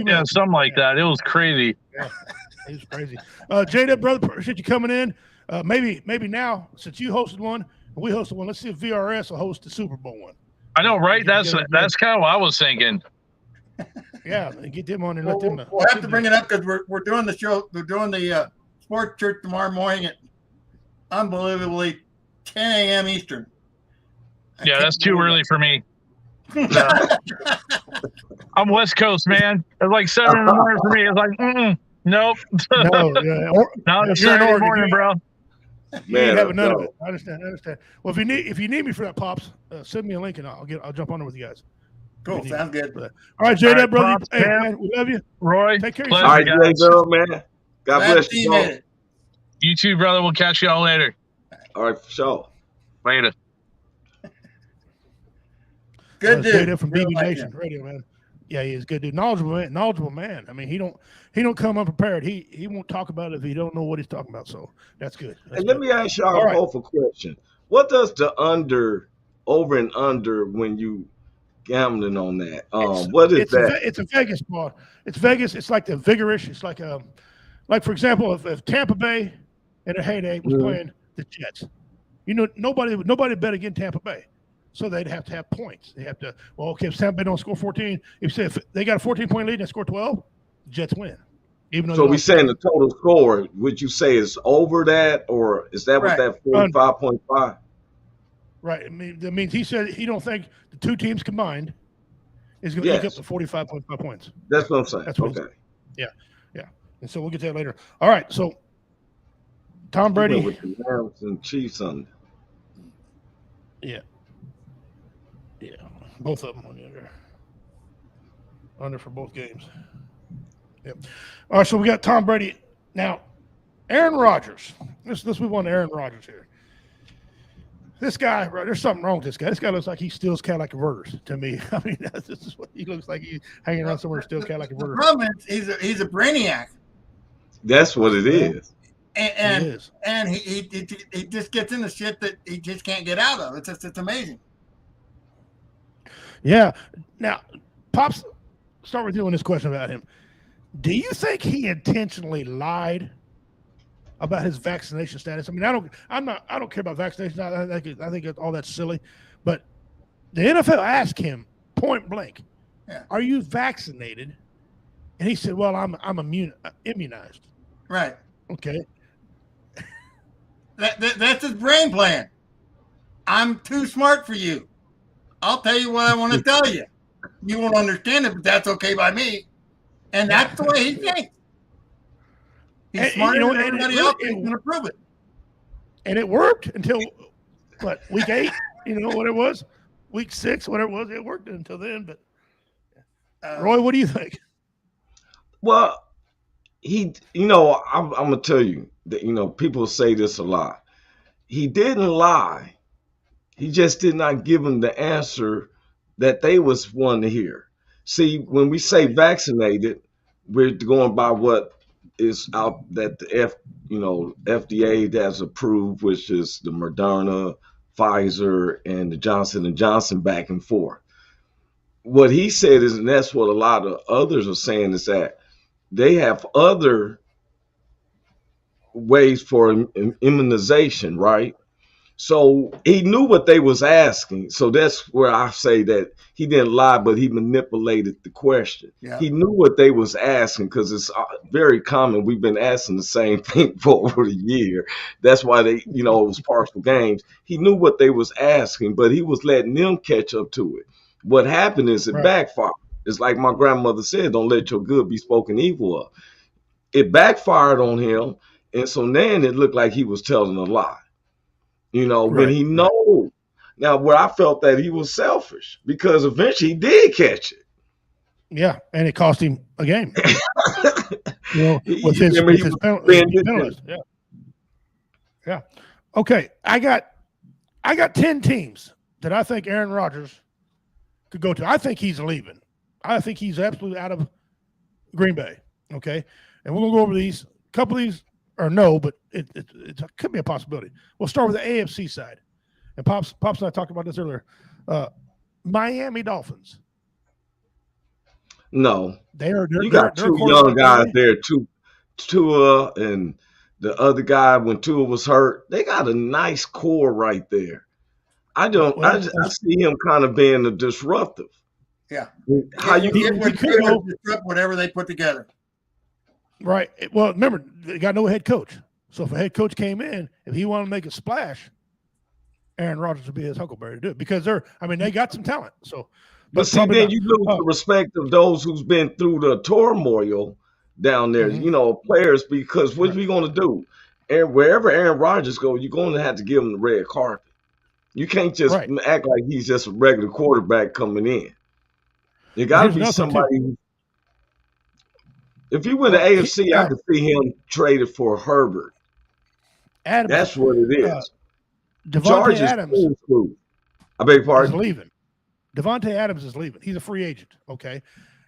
Yeah, something like that. It was crazy. Yeah, it was crazy. J-Dub, brother, appreciate you coming in. Maybe now, since you hosted one and we hosted one, let's see if VRS will host the Super Bowl one. I know, right? That's kind of what I was thinking. Yeah, get them on and let them. We'll have to bring it up because we're doing the show. We're doing the sports church tomorrow morning at unbelievably 10 a.m. Eastern. Yeah, that's too early for me. I'm West Coast, man. It's like 7 in the morning for me. It's like, nope. No, it's Saturday morning, bro. You ain't having none of it. I understand. Well, if you need me for that, Pops, send me a link and I'll jump on it with you guys. Cool, sounds good. All right, J-Dub, brother. Pops, hey, man, we love you. Roy, take care of yourself. All right, J-Dub, man. God bless you, bro. You too, brother. We'll catch y'all later. All right, for sure. Later. Good dude. From BB Nation Radio, man. Yeah, he's a good dude. Knowledgeable man. I mean, he don't come unprepared. He won't talk about it if he don't know what he's talking about. So that's good. And let me ask y'all both a question. What does the over and under when you gambling on that? What is that? It's a Vegas ball. It's Vegas. It's like the vigorish. It's like for example, if Tampa Bay in a heyday was playing the Jets, nobody bet against Tampa Bay. So they'd have to have points. They have to, if Tampa Bay don't score 14, if they got a 14-point lead and they score 12, Jets win. So we're saying the total score, would you say is over that, or is that what that 45.5? Right. I mean, that means he said he don't think the two teams combined is going to make up to 45.5 points. That's what I'm saying. That's what yeah. And so we'll get to that later. All right. So Tom Brady with the Rams and Chiefs under. Yeah. Both of them under for both games. Yep. All right, so we got Tom Brady. Now, Aaron Rodgers. Let's move on to Aaron Rodgers here. This guy, there's something wrong with this guy. This guy looks like he steals Cadillac converters to me. I mean, this is what he looks like. He's hanging around somewhere and steals Cadillac converters. The problem is he's a brainiac. That's what it is. And he just gets into shit that he just can't get out of. It's amazing. Yeah. Now, Pops, start with you on this question about him. Do you think he intentionally lied about his vaccination status? I mean, I don't care about vaccinations. I think all that's silly. But the NFL asked him point blank, "Are you vaccinated?" And he said, "Well, I'm immunized." Right. Okay. That's his brain plan. I'm too smart for you. I'll tell you what I want to tell you. You won't understand it, but that's okay by me. And that's the way he thinks. He's smarter than everybody else. He's going to prove it. And it worked until, week 8? What it was? Week 6, whatever it was. It worked until then. But, Roy, what do you think? Well, I'm going to tell you that, people say this a lot. He didn't lie. He just did not give them the answer that they was wanting to hear. See, when we say vaccinated, we're going by what is out that the FDA has approved, which is the Moderna, Pfizer, and the Johnson & Johnson back and forth. What he said is, and that's what a lot of others are saying, is that they have other ways for immunization, right? So he knew what they was asking. So that's where I say that he didn't lie, but he manipulated the question. Yeah. He knew what they was asking because it's very common. We've been asking the same thing for over a year. That's why it was partial games. He knew what they was asking, but he was letting them catch up to it. What happened is it backfired. It's like my grandmother said, don't let your good be spoken evil of. It backfired on him. And so then it looked like he was telling a lie. When he knows. Now, where I felt that he was selfish because eventually he did catch it. Yeah, and it cost him a game. With his penalties. Yeah. Okay, I got 10 teams that I think Aaron Rodgers could go to. I think he's leaving. I think he's absolutely out of Green Bay. Okay, and we're gonna go over these. A couple of these. Or no, but it could be a possibility. We'll start with the AFC side. And Pops and I talked about this earlier. Miami Dolphins. No. You got two young guys there, Tua and the other guy when Tua was hurt. They got a nice core right there. I see him kind of being a disruptive. Yeah. How you disrupt whatever they put together. Right. Well, remember, they got no head coach. So if a head coach came in, if he wanted to make a splash, Aaron Rodgers would be his huckleberry to do it because they got some talent. So, but see, then you lose the respect of those who's been through the turmoil down there, players, because what are we going to do? And wherever Aaron Rodgers goes, you're going to have to give him the red carpet. You can't just act like he's just a regular quarterback coming in. You got to be somebody who. If he went to AFC, I could see him traded for Herbert. That's what it is. Devontae Adams. I beg your pardon? Is leaving. Devontae Adams is leaving. He's a free agent. Okay.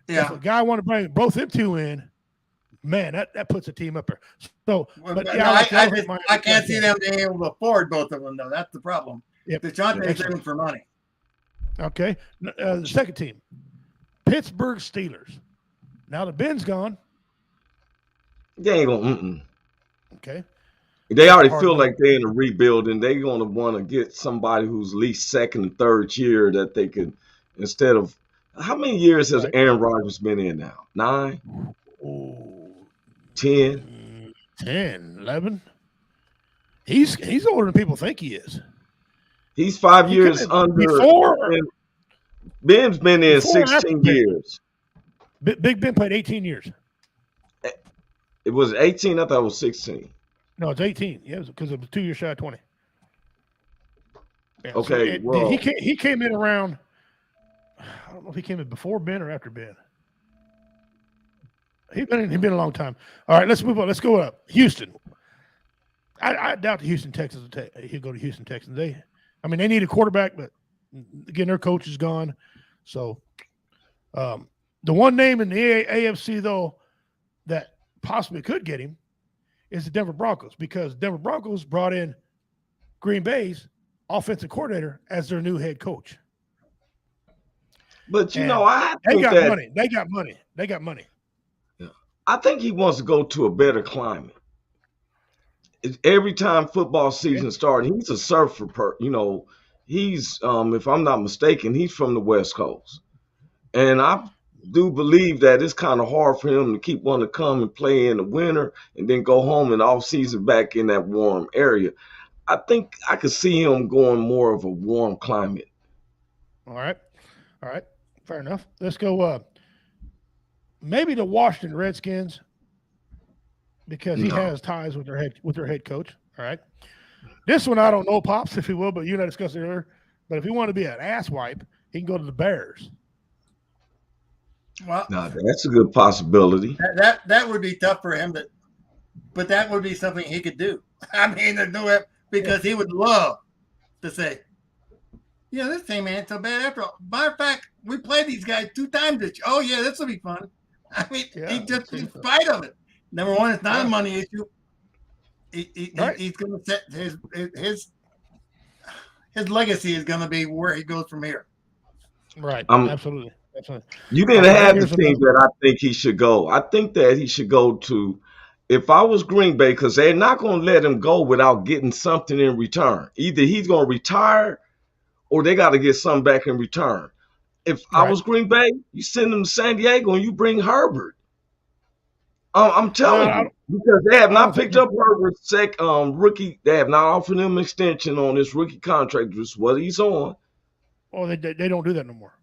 Yeah. If a guy want to bring both them two in, man, that puts a team up there. So, but yeah, I can't see them being able to afford both of them, though. That's the problem. Yep. DeJounte's in for money. Okay. The second team, Pittsburgh Steelers. Now the Ben's gone. They ain't gonna. Okay. They already feel like they're in a rebuild, and they're gonna want to get somebody who's at least second and third year that they can, instead of how many years has Aaron Rodgers been in now? 9, 10, 11. He's older than people think he is. He's 5 years under. Ben's been in 16 years. Big Ben played 18 years. It was 18. I thought it was 16. No, it's 18. Yeah, because it was 2 years shy of 20. Yeah, okay, so he came in around. I don't know if he came in before Ben or after Ben. He's been a long time. All right, let's move on. Let's go up. Houston. I doubt the Houston Texans he'll go to Houston Texans. They need a quarterback, but again, their coach is gone. So the one name in the AFC though that possibly could get him is the Denver Broncos, because Denver Broncos brought in Green Bay's offensive coordinator as their new head coach. But they got money. Yeah. I think he wants to go to a better climate. Every time football season starts, he's a surfer. He's if I'm not mistaken, he's from the West Coast, and I do believe that it's kind of hard for him to keep wanting to come and play in the winter and then go home in the off season back in that warm area. I think I could see him going more of a warm climate. All right. Fair enough. Let's go. Maybe the Washington Redskins, because he has ties with their head coach. All right. This one I don't know, Pops, if he will, but you and I discussed it earlier. But if he wanted to be an ass wipe, he can go to the Bears. Well, no, that's a good possibility. That would be tough for him, but that would be something he could do. There's no way, because he would love to say, this team ain't so bad after all. Matter of fact, we played these guys 2 times this year. Oh yeah, this will be fun. He just in spite of it. Number one, it's not a money issue. He's going to set his legacy is going to be where he goes from here. Right. Absolutely. You didn't have the team that I think he should go. I think that he should go to, if I was Green Bay, because they're not going to let him go without getting something in return. Either he's going to retire or they got to get something back in return. If I was Green Bay, you send him to San Diego and you bring Herbert. I'm telling you, because they have not picked up Herbert's rookie. They have not offered him an extension on his rookie contract, which is what he's on. Oh, they don't do that no more.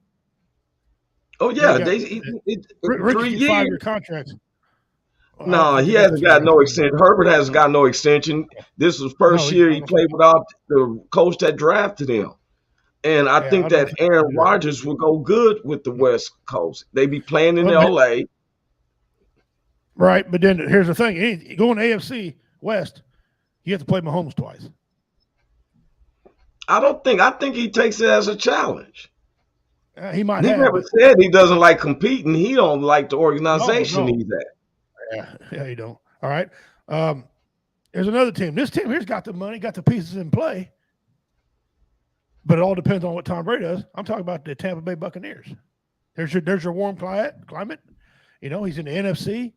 Oh yeah, Ricky's 3 years. 5-year contracts. No, he hasn't got no extension. Herbert hasn't got no extension. This was first year he played without the coach that drafted him. And I think that Aaron Rodgers will go good with the West Coast. They be playing in LA. Right, but then here's the thing. Going to AFC West, you have to play Mahomes twice. I think he takes it as a challenge. He might He have. never said he doesn't like competing. He don't like the organization he's at. Yeah, you don't. All right. There's another team. This team here's got the money, got the pieces in play. But it all depends on what Tom Brady does. I'm talking about the Tampa Bay Buccaneers. There's your warm climate. He's in the NFC.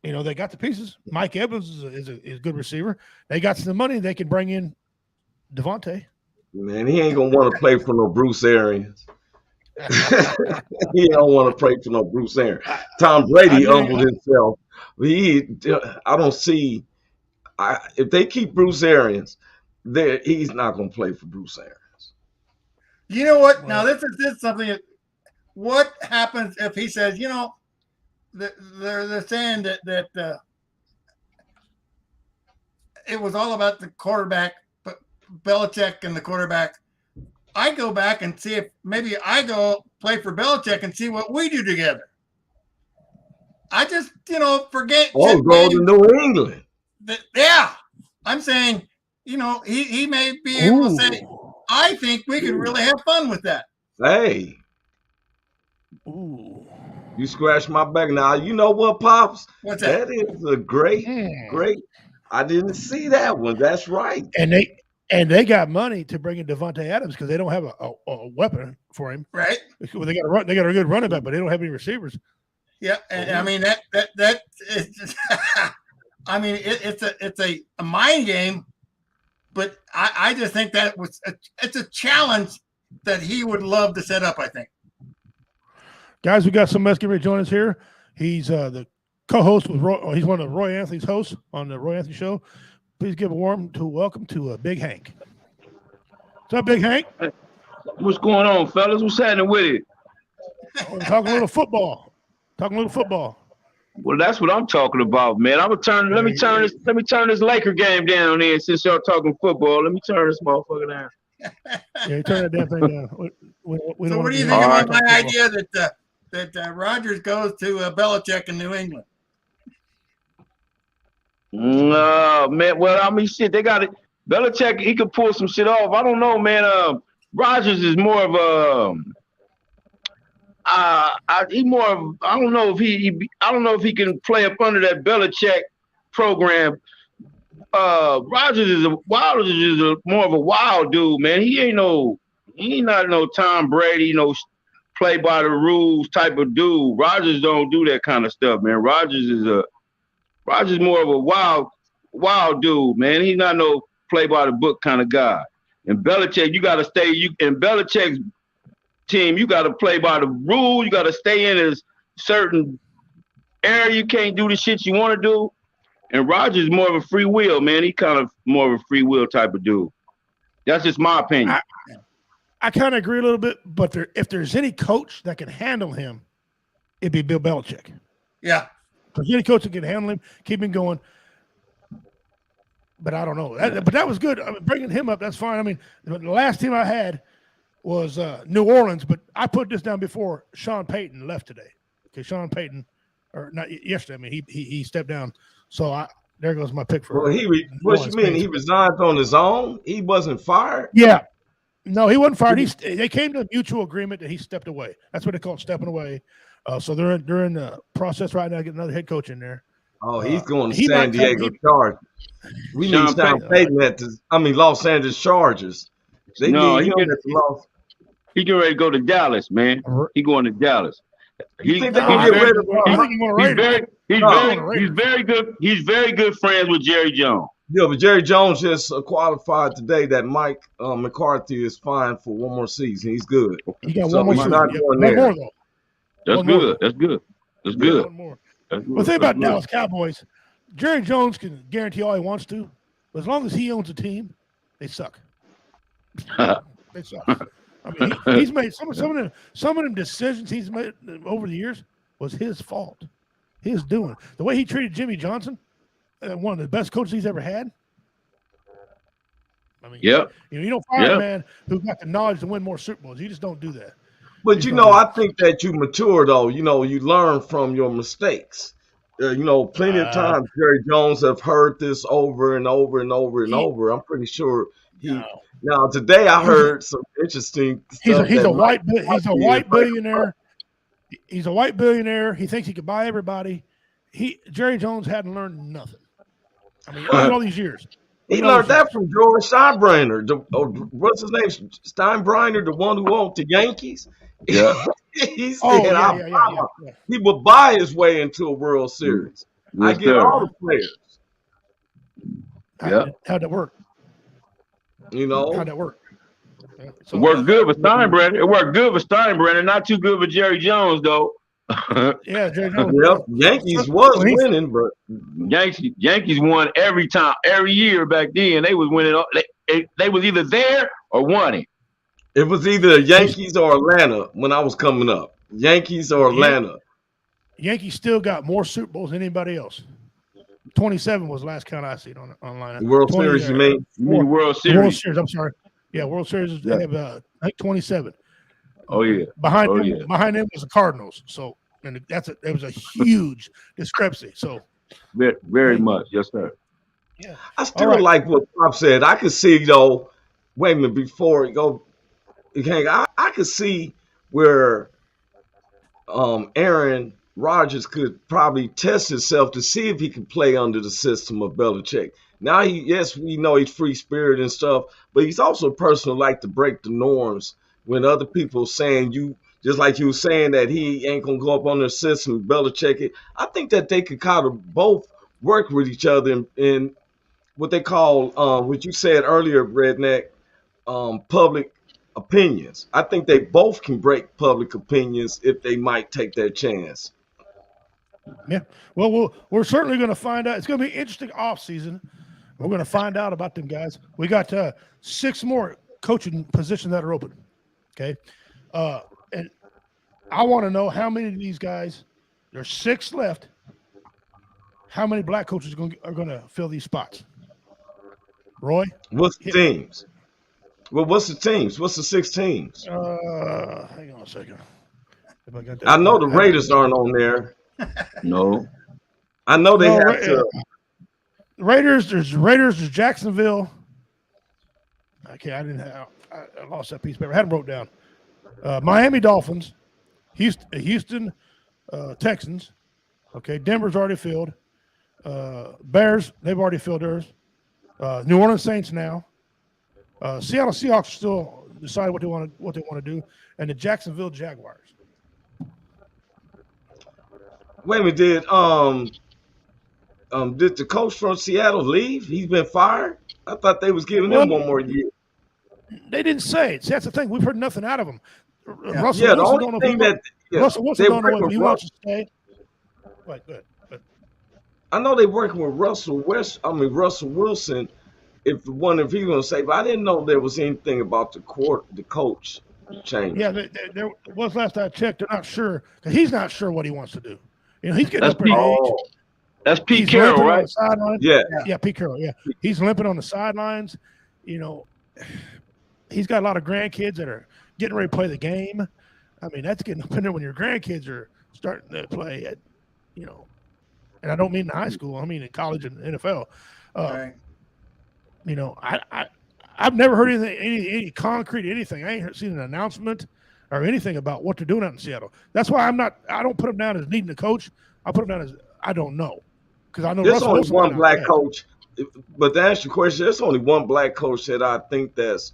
They got the pieces. Mike Evans is a good receiver. They got some money. They can bring in Devontae. Man, he ain't gonna want to play for no Bruce Arians. He don't want to play for no Bruce Arians. Tom Brady humbled himself. I don't see. If they keep Bruce Arians, he's not gonna play for Bruce Arians. You know what? Now this is something. What happens if he says, they're saying that it was all about the quarterback, but Belichick and the quarterback. I go back and see if maybe I go play for Belichick and see what we do together. I just, forget. Oh, go to New England. I'm saying, he may be able to say, I think we could really have fun with that. Hey. Ooh. You scratch my back. Now, you know what, Pops? What's that? That is a great. I didn't see that one. That's right. And they got money to bring in Devontae Adams because they don't have a weapon for him. Right. Well, they got a good running back, but they don't have any receivers. Yeah, and I mean that is, I mean it's a mind game, but I just think that it's a challenge that he would love to set up. I think. Guys, we got somebody getting ready to join us here. He's the co-host with Roy. He's one of Roy Anthony's hosts on the Roy Anthony Show. Please give a warm welcome to Big Hank. What's up, Big Hank? What's going on, fellas? What's happening with it? We're talking a little football. Well, that's what I'm talking about, man. Let me turn this Laker game down there since y'all talking football. Let me turn this motherfucker down. Yeah, you turn that damn thing down. So what do you think about my idea that Rodgers goes to Belichick in New England? No, man. Well, I mean, shit, they got it. Belichick, he could pull some shit off. I don't know, man. Rodgers is more of a. I don't know if he can play up under that Belichick program. Rodgers is more of a wild dude, man. He ain't not no Tom Brady, play by the rules type of dude. Rodgers don't do that kind of stuff, man. Rodgers more of a wild dude, man. He's not no play by the book kind of guy. And Belichick, you got to stay. In Belichick's team, you got to play by the rules. You got to stay in a certain area. You can't do the shit you want to do. And Rodgers is more of a free will, man. He kind of more of a free will type of dude. That's just my opinion. I kind of agree a little bit, but if there's any coach that can handle him, it'd be Bill Belichick. Yeah. Because any coach that can handle him, keep him going. But I don't know. But that was good. I mean, bringing him up, that's fine. I mean, the last team I had was New Orleans, but I put this down before Sean Payton left today. Okay, Sean Payton, or not yesterday. I mean, he stepped down. So there goes my pick for. Well, what you mean? He resigned on his own? He wasn't fired? Yeah. No, he wasn't fired. They came to a mutual agreement that he stepped away. That's what they call stepping away. So they're in the process right now, getting another head coach in there. Oh, he's going to San Diego Chargers. We need Sean Payton at Los Angeles Chargers. He getting ready to go to Dallas, man. He going to Dallas. He's very good. He's very good friends with Jerry Jones. Yeah, but Jerry Jones just qualified today that Mike McCarthy is fine for one more season. He's good. He got one more season. One more, though. That's good. One more. Well, think about Dallas Cowboys. Jerry Jones can guarantee all he wants to, but as long as he owns a team, they suck. They suck. I mean, he's made some of them decisions he's made over the years was his fault. His doing. The way he treated Jimmy Johnson, one of the best coaches he's ever had. I mean, you don't fire a man who got the knowledge to win more Super Bowls. You just don't do that. But I think that you mature though. You learn from your mistakes. Plenty of times Jerry Jones have heard this over and over and over and over. I'm pretty sure Now today I heard some interesting stuff. He's a white billionaire. He's a white billionaire. He thinks he could buy everybody. Jerry Jones hadn't learned nothing. I mean, all these years. He learned that from George Steinbrenner. What's his name? Steinbrenner, the one who owned the Yankees. Yeah. He said, he would buy his way into a World Series. I get all the players. How'd that work? How'd that work? So, it worked good with Steinbrenner. Not too good with Jerry Jones, though. Jerry Jones. Yep, Yankees was winning, but Yankees won every year back then. They was winning. They was either there or won it. It was either Yankees or Atlanta when I was coming up. Yankees or Atlanta. Yankees still got more Super Bowls than anybody else. 27 was the last count I seen online. World Series, you mean? World Series. World Series, I'm sorry. Yeah, World Series, they have, I think 27. Oh, yeah. Behind them was the Cardinals. So, it was a huge discrepancy. So, very much. Yes, sir. Yeah. I still like what Pop said. I could see, wait a minute, before you go, I could see where Aaron Rodgers could probably test himself to see if he can play under the system of Belichick. Now, yes, we know he's free spirit and stuff, but he's also a person who like to break the norms when other people saying just like you were saying that he ain't going to go up on the system, Belichick it. I think that they could kind of both work with each other in what they call, what you said earlier, Redneck, public opinions. I think they both can break public opinions if they might take that chance. Yeah. Well, we're certainly going to find out. It's going to be an interesting off season. We're going to find out about them guys. We got 6 more coaching positions that are open. Okay. And I want to know how many of these guys, there's 6 left. How many black coaches are going to fill these spots? Roy? What's the teams? Well, what's the teams? What's the 6 teams? Hang on a second. I know the Raiders aren't on there. No. I know they have to. Raiders, there's Jacksonville. Okay, I lost that piece of paper. I had them wrote down. Miami Dolphins, Houston Texans. Okay, Denver's already filled. Bears, they've already filled theirs. New Orleans Saints now. Seattle Seahawks still decide what they want to do, and the Jacksonville Jaguars. Wait a minute, did the coach from Seattle leave? He's been fired? I thought they was giving him one more year. They didn't say it. See, that's the thing. We've heard nothing out of him. Yeah. Russell Wilson don't know if he wants to stay. Right, good. I know they're working with Russell Wilson. If he was going to say, but I didn't know there was anything about the coach change. Yeah, there was last I checked. They're not sure because he's not sure what he wants to do. You know, he's getting up in age. That's Pete Carroll, right? Yeah, Pete Carroll. Yeah, he's limping on the sidelines. You know, he's got a lot of grandkids that are getting ready to play the game. I mean, that's getting up in there when your grandkids are starting to play at, you know, and I don't mean in high school. I mean in college and NFL. Right. You know, I've never heard any concrete anything. I ain't seen an announcement or anything about what they're doing out in Seattle. That's why I don't put them down as needing a coach. I put them down as I don't know, because I know there's only one black coach. But to answer your question, there's only one black coach that I think that's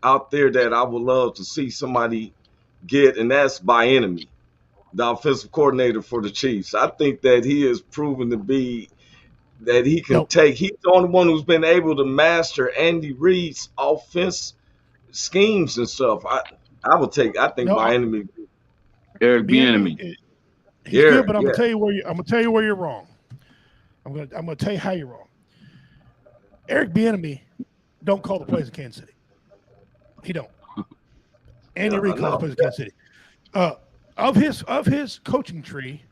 out there that I would love to see somebody get, and that's Bieniemy, the offensive coordinator for the Chiefs. I think that he has proven to be that he can take. He's the only one who's been able to master Andy Reid's offense schemes and stuff. I think Bieniemy. Eric Bieniemy. He's good, but I'm gonna tell you where you're wrong. I'm gonna tell you how you're wrong. Eric Bieniemy don't call the plays in Kansas City. He don't. Andy Reid calls the plays in Kansas City. Of his coaching tree,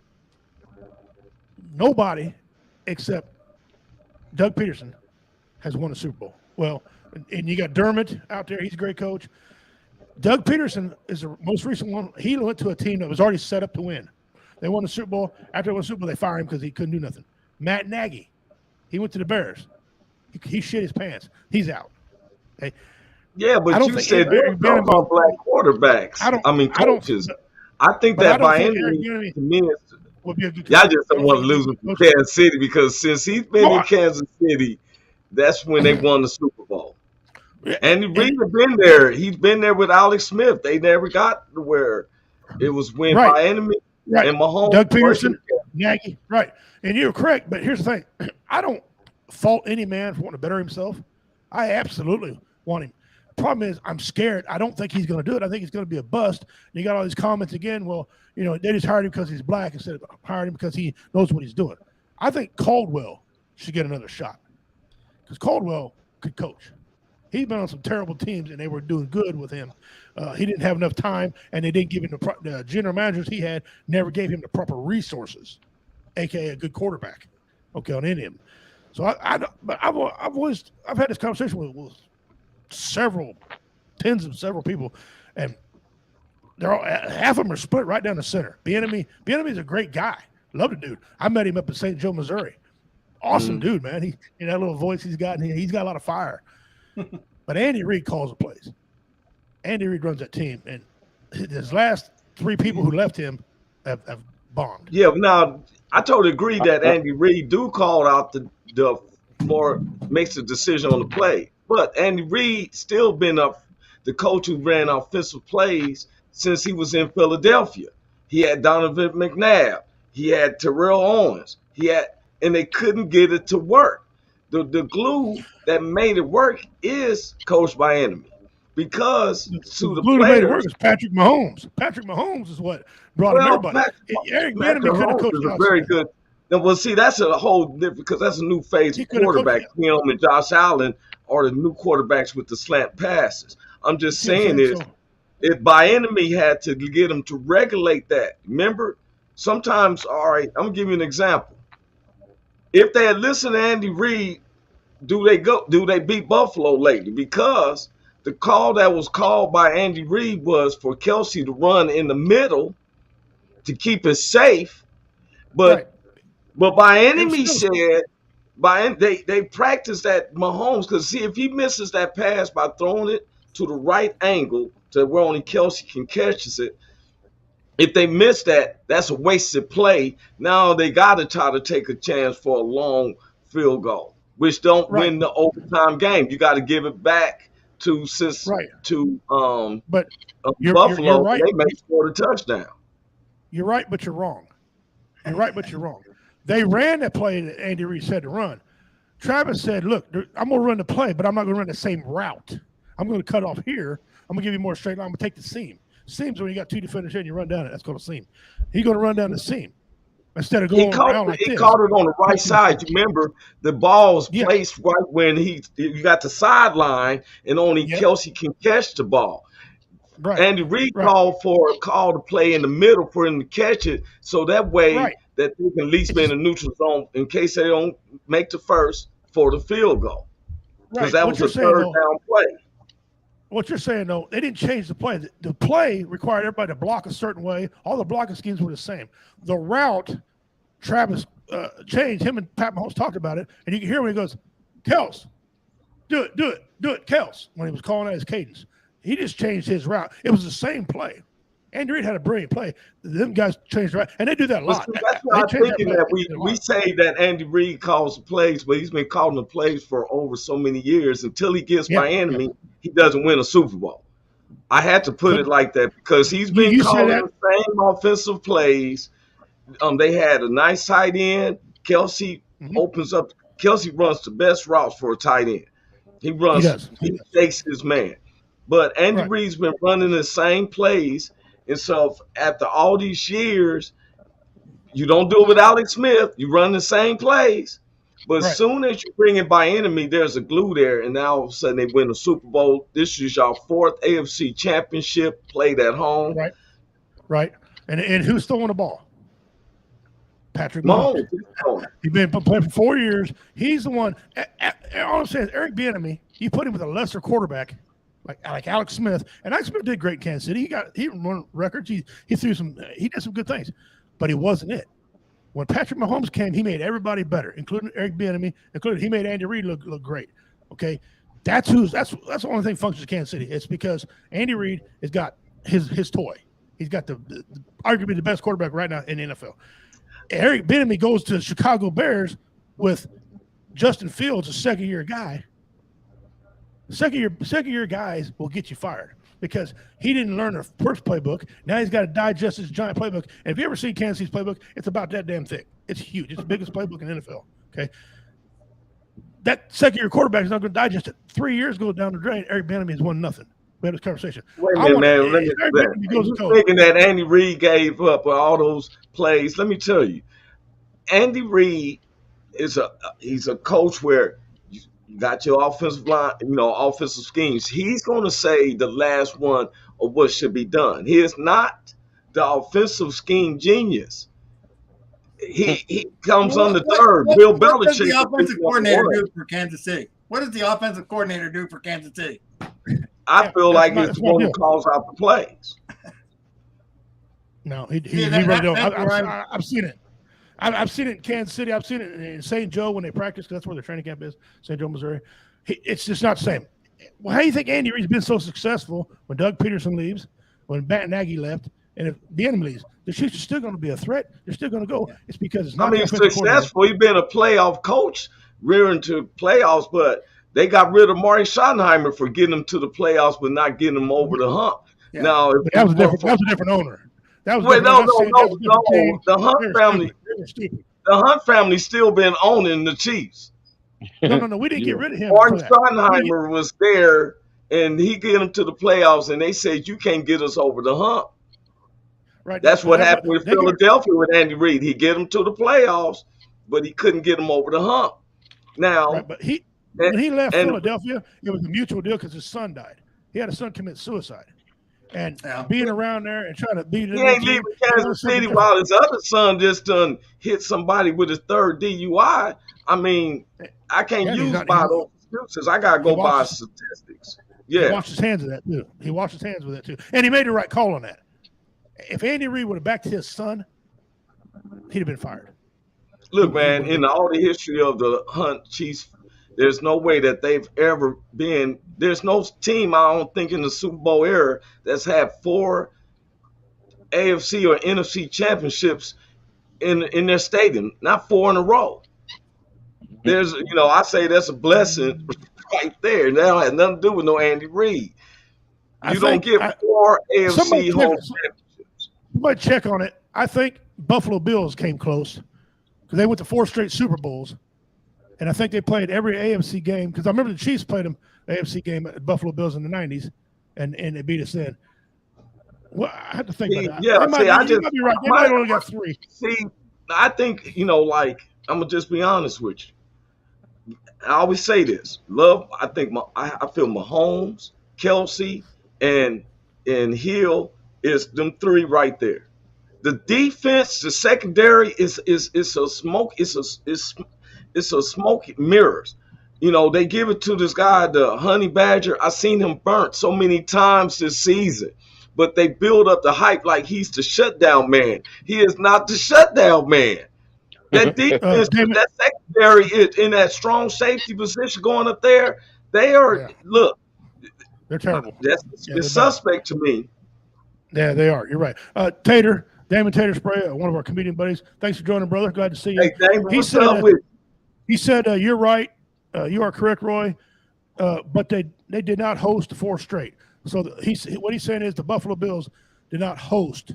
nobody except Doug Peterson has won a Super Bowl. Well, and you got Dermott out there. He's a great coach. Doug Peterson is the most recent one. He went to a team that was already set up to win. They won the Super Bowl. After they won the Super Bowl, they fired him because he couldn't do nothing. Matt Nagy, he went to the Bears. He shit his pants. He's out. Okay. Yeah, but you said they're talking about black quarterbacks. Coaches. I think that Bieniemy to me would be a good. I just don't want to lose him to Kansas City because since he's been in Kansas City, that's when they won the Super Bowl. And Reid has been there. He's been there with Alex Smith. They never got to where it was when Bieniemy and Mahomes. Doug Peterson, Nagy, right. And you're correct, but here's the thing. I don't fault any man for wanting to better himself. I absolutely want him. Problem is, I'm scared. I don't think he's going to do it. I think he's going to be a bust. And you got all these comments again. Well, you know, they just hired him because he's black instead of hiring him because he knows what he's doing. I think Caldwell should get another shot because Caldwell could coach. He's been on some terrible teams, and they were doing good with him. He didn't have enough time, and they didn't give him the general managers he had never gave him the proper resources, aka a good quarterback. Okay, on any of them. So I've had this conversation with tens of several people, and they're all, half of them are split right down the center. Bieniemy's a great guy. Love the dude. I met him up in St. Joe, Missouri. Awesome dude, man. He that little voice he's got, and he's got a lot of fire. But Andy Reid calls the plays. Andy Reid runs that team, and his last 3 people who left him have bombed. Yeah, now I totally agree that Andy Reid do call out the more makes the decision on the play, but Andy Reid still been the coach who ran offensive plays since he was in Philadelphia. He had Donovan McNabb, he had Terrell Owens, and they couldn't get it to work. The glue that made it work is coached by Enemy. Because to the players, is Patrick Mahomes. Patrick Mahomes is what brought everybody. Eric Mahomes is a very good. Well, see, that's a whole different because that's a new phase of quarterback. Him and Josh Allen are the new quarterbacks with the slant passes. I'm just saying if by Enemy had to get them to regulate that. Remember, sometimes, all right, I'm gonna give you an example. If they had listened to Andy Reid, do they beat Buffalo lately? Because the call that was called by Andy Reid was for Kelsey to run in the middle to keep it safe. But by Enemy said, they practiced that Mahomes, because see, if he misses that pass by throwing it to the right angle to where only Kelsey can catch it, if they miss that, that's a wasted play. Now they got to try to take a chance for a long field goal, which don't win the overtime game. You got to give it back to Buffalo. You're right. They may score the touchdown. You're right, but you're wrong. They ran that play that Andy Reid said to run. Travis said, look, I'm going to run the play, but I'm not going to run the same route. I'm going to cut off here. I'm going to give you more straight line. I'm going to take the seam. Seam's when you got two defenders here and you run down it. That's called a seam. He's going to run down the seam instead of going around like this. He caught it on the right side. You remember, the ball was placed right when you got the sideline and only Kelsey can catch the ball. Right. Andy Reid called to play in the middle for him to catch it, so that way that they can at least be in the neutral zone in case they don't make the first for the field goal. Because that was a third down play. What you're saying, though, they didn't change the play. The play required everybody to block a certain way. All the blocking schemes were the same. The route, Travis changed. Him and Pat Mahomes talked about it, and you can hear when he goes, Kels, do it, Kels, when he was calling out his cadence. He just changed his route. It was the same play. Andy Reid had a brilliant play. Them guys changed the route, and they do that a lot. That's why I'm thinking that we say that Andy Reid calls the plays, but he's been calling the plays for over so many years. Until he gets by Enemy, he doesn't win a Super Bowl. I had to put it like that because he's been calling the same offensive plays. They had a nice tight end. Kelsey opens up. Kelsey runs the best routes for a tight end. He takes his man. But Andy Reid's been running the same plays. And so after all these years, you don't do it with Alex Smith. You run the same plays. But as soon as you bring it by Enemy, there's a glue there. And now all of a sudden they win the Super Bowl. This is your fourth AFC championship played at home. Right. And who's throwing the ball? Patrick Mahomes. He's been playing for 4 years. He's the one. All I'm saying is Eric Bieniemy, you put him with a lesser quarterback like Alex Smith. And Alex Smith did great in Kansas City. He won records. He did some good things, but he wasn't it. When Patrick Mahomes came, he made everybody better, including Eric Bieniemy, he made Andy Reid look great. Okay, that's the only thing functions in Kansas City. It's because Andy Reid has got his toy. He's got the arguably the best quarterback right now in the NFL. Eric Bieniemy goes to the Chicago Bears with Justin Fields, a second-year guy. Second-year guys will get you fired because he didn't learn the first playbook. Now he's got to digest his giant playbook. And if you ever see Kansas City's playbook, it's about that damn thick. It's huge. It's the biggest playbook in the NFL. Okay, that second-year quarterback is not going to digest it. 3 years goes down the drain. Eric Bieniemy has won nothing. We had this conversation. Wait a minute, man. Thinking that Andy Reid gave up all those plays. Let me tell you, Andy Reid he's a coach where you got your offensive line, offensive schemes. He's going to say the last one of what should be done. He is not the offensive scheme genius. He comes on the third. Bill Belichick. What does the offensive coordinator do for Kansas City? What does the offensive coordinator do for Kansas City? I feel like it's the one who calls out the plays. No, he really don't. I've seen it. I've seen it in Kansas City. I've seen it in St. Joe when they practice. That's where their training camp is, St. Joe, Missouri. It's just not the same. Well, how do you think Andy Reid's been so successful when Doug Peterson leaves, when Matt Nagy left, and if Bieniemy leaves? the Chiefs are still going to be a threat. They're still going to go. It's because it's not. Successful. He's been a playoff coach, rearing to playoffs, but they got rid of Marty Schottenheimer for getting them to the playoffs, but not getting them over the hump. Yeah. Now, that was a different owner. That was no. The Hunt family. The Hunt family still been owning the Chiefs. No. We didn't get rid of him. Martin Schottenheimer was there, and he get them to the playoffs, and they said, you can't get us over the hump. Right. That's what happened with Philadelphia with Andy Reid. He get them to the playoffs, but he couldn't get them over the hump. Now, but when he left Philadelphia, it was a mutual deal because his son died. He had a son commit suicide. And being around there and trying to beat it. He ain't leaving Kansas City while his other son just done hit somebody with his third DUI. I mean, I can't use by those excuses. I got to go by statistics. Yeah. He washed his hands of that, too. He washed his hands with that, too. And he made the right call on that. If Andy Reid would have backed his son, he'd have been fired. Look, man, in all the history of the Hunt Chiefs, there's no way that they've ever been. There's no team, I don't think, in the Super Bowl era that's had 4 AFC or NFC championships in their stadium, not 4 in a row. There's, I say that's a blessing right there. That has nothing to do with no Andy Reid. You don't get 4 AFC home championships. Somebody check on it. I think Buffalo Bills came close because they went to 4 straight Super Bowls. And I think they played every AFC game because I remember the Chiefs played them AFC game at Buffalo Bills in the 90s, and they beat us then. Well, I have to think about that. Yeah, you might be right. They might only got 3. See, I think, I'm going to just be honest with you. I always say this. I feel Mahomes, Kelsey, and Hill is them 3 right there. The defense, the secondary is a smoke. It's a smoke mirrors. They give it to this guy, the Honey Badger. I seen him burnt so many times this season, but they build up the hype like he's the shutdown man. He is not the shutdown man. That defense, that secondary is in that strong safety position going up there. They are, look. They're terrible. It's suspect to me. Yeah, they are. You're right. Damon Tater Spray, one of our comedian buddies. Thanks for joining, brother. Glad to see you. Hey, Damon, what's up with you? He said, you're right. You are correct, Roy. But they did not host 4 straight. So what he's saying is the Buffalo Bills did not host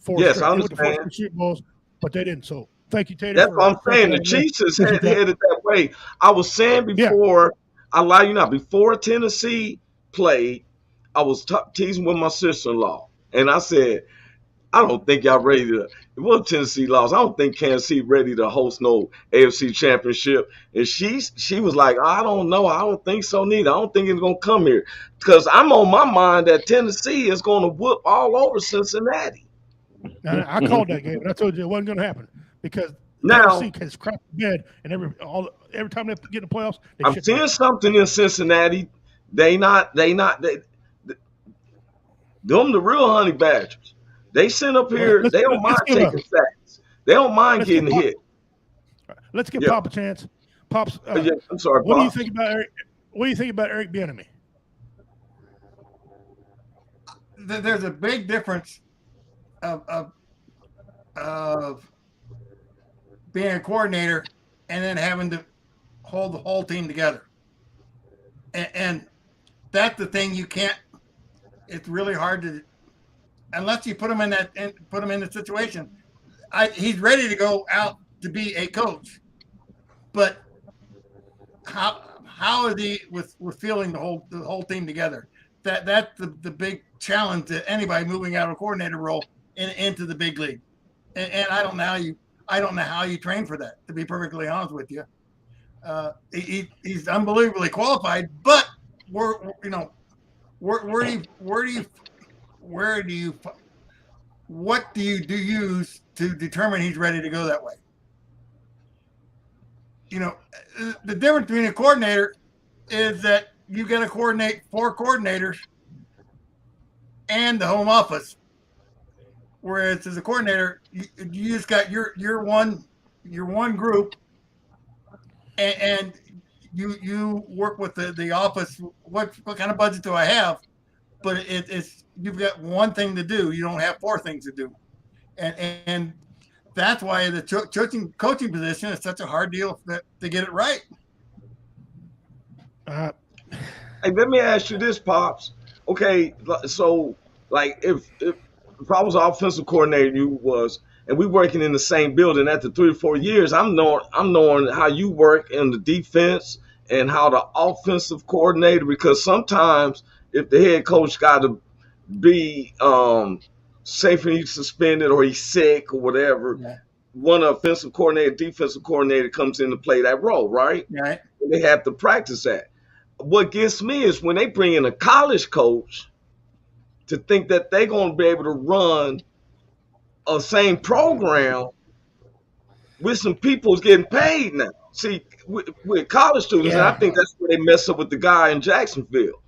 4 straight. Yes, I understand. They went to 4 Super Bowls, but they didn't. So thank you, Tater. That's what I'm saying. The Chiefs is headed that way. I was saying before, I lie you not, before Tennessee played, I was teasing with my sister-in-law. And I said, I don't think y'all ready to. Well, Tennessee lost. I don't think Kansas City ready to host no AFC championship. And she was like, I don't know. I don't think so neither. I don't think it's gonna come here because I'm on my mind that Tennessee is gonna whoop all over Cincinnati. I called that game, and I told you it wasn't gonna happen because now Tennessee has crapped the bed, and every time they get in the playoffs, I'm seeing something in Cincinnati. Them the real Honey Badgers. They sent up here. They don't mind taking sacks. They don't mind getting hit. Let's give Pop a chance. Pop's. I'm sorry. What do you think about Eric? What do you think about Eric Bieniemy? There's a big difference of being a coordinator and then having to hold the whole team together. And that's the thing you can't. It's really hard to. Unless you put him in the situation, he's ready to go out to be a coach, but how is he with feeling the whole team together? That's the big challenge to anybody moving out of a coordinator role into the big league, and I don't know how you train for that. To be perfectly honest with you, he's unbelievably qualified, but what do you use to determine he's ready to go that way? The difference between a coordinator is that you got to coordinate 4 coordinators and the home office. Whereas as a coordinator, you just got your one group, and you work with the office. What kind of budget do I have? But it's you've got one thing to do. You don't have 4 things to do. and that's why the coaching position is such a hard deal to get it right. Hey, let me ask you this, Pops. Okay, so like if I was an offensive coordinator, you was, and we working in the same building after 3 or 4 years, I'm knowing how you work in the defense and how the offensive coordinator, because sometimes if the head coach got to be say for he's suspended or he's sick or whatever, one offensive coordinator, defensive coordinator comes in to play that role, right? Right. And they have to practice that. What gets me is when they bring in a college coach to think that they're going to be able to run a same program with some people who's getting paid now. See, with college students, and I think that's where they mess up with the guy in Jacksonville.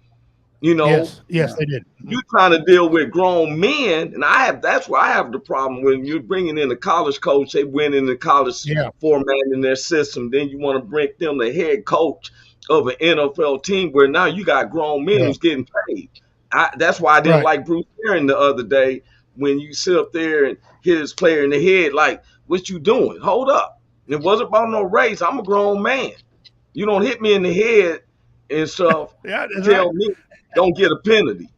You know, yes, they did. You're trying to deal with grown men, and that's where I have the problem when you're bringing in a college coach. They went in the college format in their system. Then you want to bring them the head coach of an NFL team where now you got grown men who's getting paid. That's why I didn't like Bruce Aaron the other day when you sit up there and hit his player in the head like, what you doing? Hold up. It wasn't about no race. I'm a grown man. You don't hit me in the head and stuff. Tell me don't get a penalty.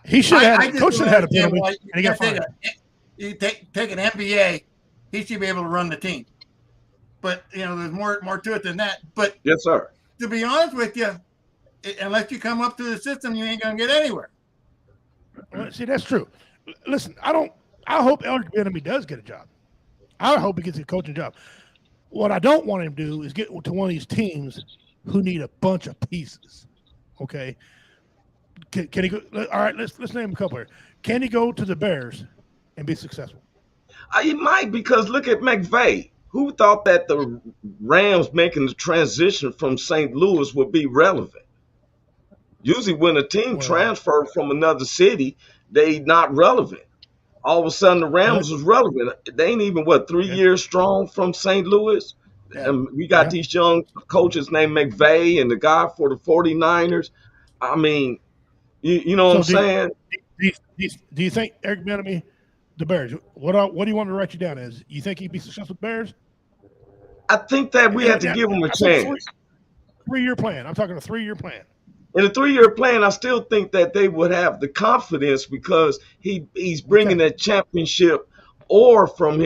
He should have had. Coach should have had a penalty. And he got fined. You take an NBA, he should be able to run the team. But there's more to it than that. But yes, sir. To be honest with you, unless you come up to the system, you ain't gonna get anywhere. Well, see, that's true. Listen, I hope Eric Bieniemy does get a job. I hope he gets a coaching job. What I don't want him to do is get to one of these teams who need a bunch of pieces. Okay, can he go? All right, let's name a couple here. Can he go to the Bears and be successful? He might, because look at McVay. Who thought that the Rams making the transition from St. Louis would be relevant? Usually when a team transferred from another city, they not relevant. All of a sudden the Rams was relevant. They ain't even, 3 years strong from St. Louis? Yeah. And we got these young coaches named McVay and the guy for the 49ers. I mean, you know what I'm saying? Do you think Eric Bieniemy, the Bears, what do you want me to write you down as? You think he'd be successful with the Bears? I think that we have to give him a chance. 3-year plan. I'm talking a 3-year plan. In a 3-year plan, I still think that they would have the confidence because he's bringing that championship or from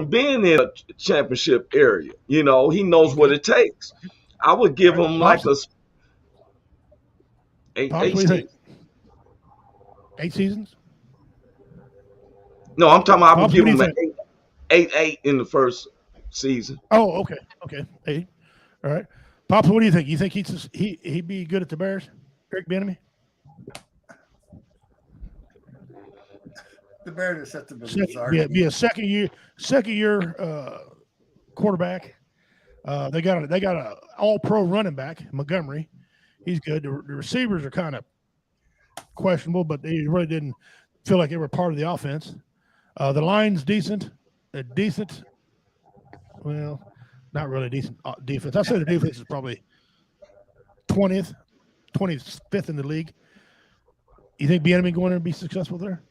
being in a championship area. He knows what it takes. I would give him like a 8 seasons. 8 seasons? No, I'm talking about I would give him an 8 in the first season. Oh, okay. 8. All right. Pops, what do you think? You think he'd be good at the Bears? Eric Bieniemy? The Bears are such a bizarre. Be a second year quarterback. They got a all-pro running back, Montgomery. He's good. The receivers are kind of questionable, but they really didn't feel like they were part of the offense. The line's decent. Well, not really decent defense. I'd say the defense is probably 20th, 25th in the league. You think Bieniemy going to be successful there?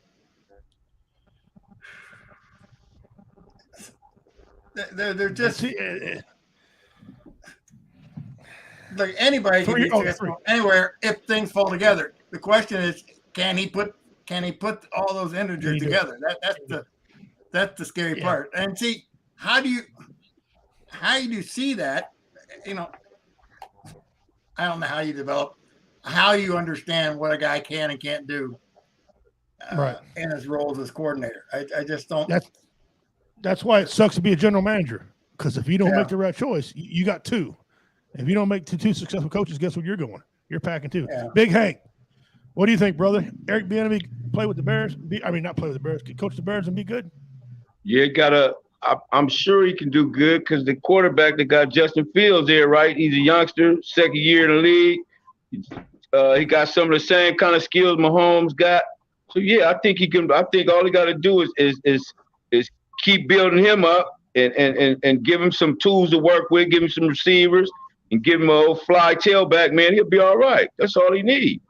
They're just like anybody can be successful anywhere if things fall together. The question is, can he put all those integers together? That's the scary part. And see, how do you see that? I don't know how you understand what a guy can and can't do in his roles as coordinator. I just don't. That's why it sucks to be a general manager, because if you don't make the right choice, you got 2. If you don't make two successful coaches, guess what you're going? You're packing 2. Yeah. Big Hank, what do you think, brother? Eric Bieniemy play with the Bears? Not play with the Bears. Coach the Bears and be good? Yeah, I'm sure he can do good because the quarterback that got Justin Fields there, right? He's a youngster, second year in the league. He got some of the same kind of skills Mahomes got. So yeah, I think he can. I think all he got to do is keep building him up and give him some tools to work with, give him some receivers, and give him a old fly tailback. Man, he'll be all right. That's all he needs.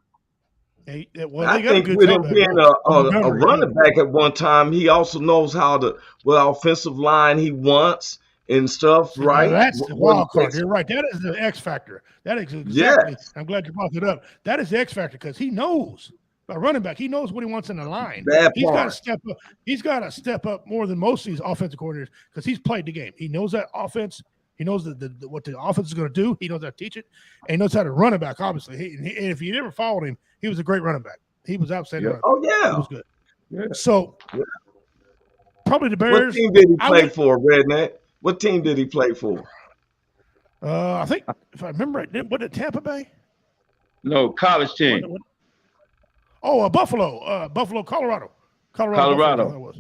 I think with him being a running back at one time, he also knows how to what offensive line he wants and stuff, right? That's the wild card. You're right. That is the X factor. That is exactly. Yes. I'm glad you brought it up. That is the X factor because he knows. A running back, he knows what he wants in the line. He's got to step up. He's got to step up more than most of these offensive coordinators because he's played the game. He knows that offense. He knows what the offense is going to do. He knows how to teach it, and he knows how to run it back. Obviously, and if you never followed him, he was a great running back. He was outstanding. Yeah. Oh yeah, he was good. Yeah. So probably the Bears. What team did he play for, Redneck? What team did he play for? I think if I remember right, was it Tampa Bay? No, college team. Buffalo, Colorado. Colorado. What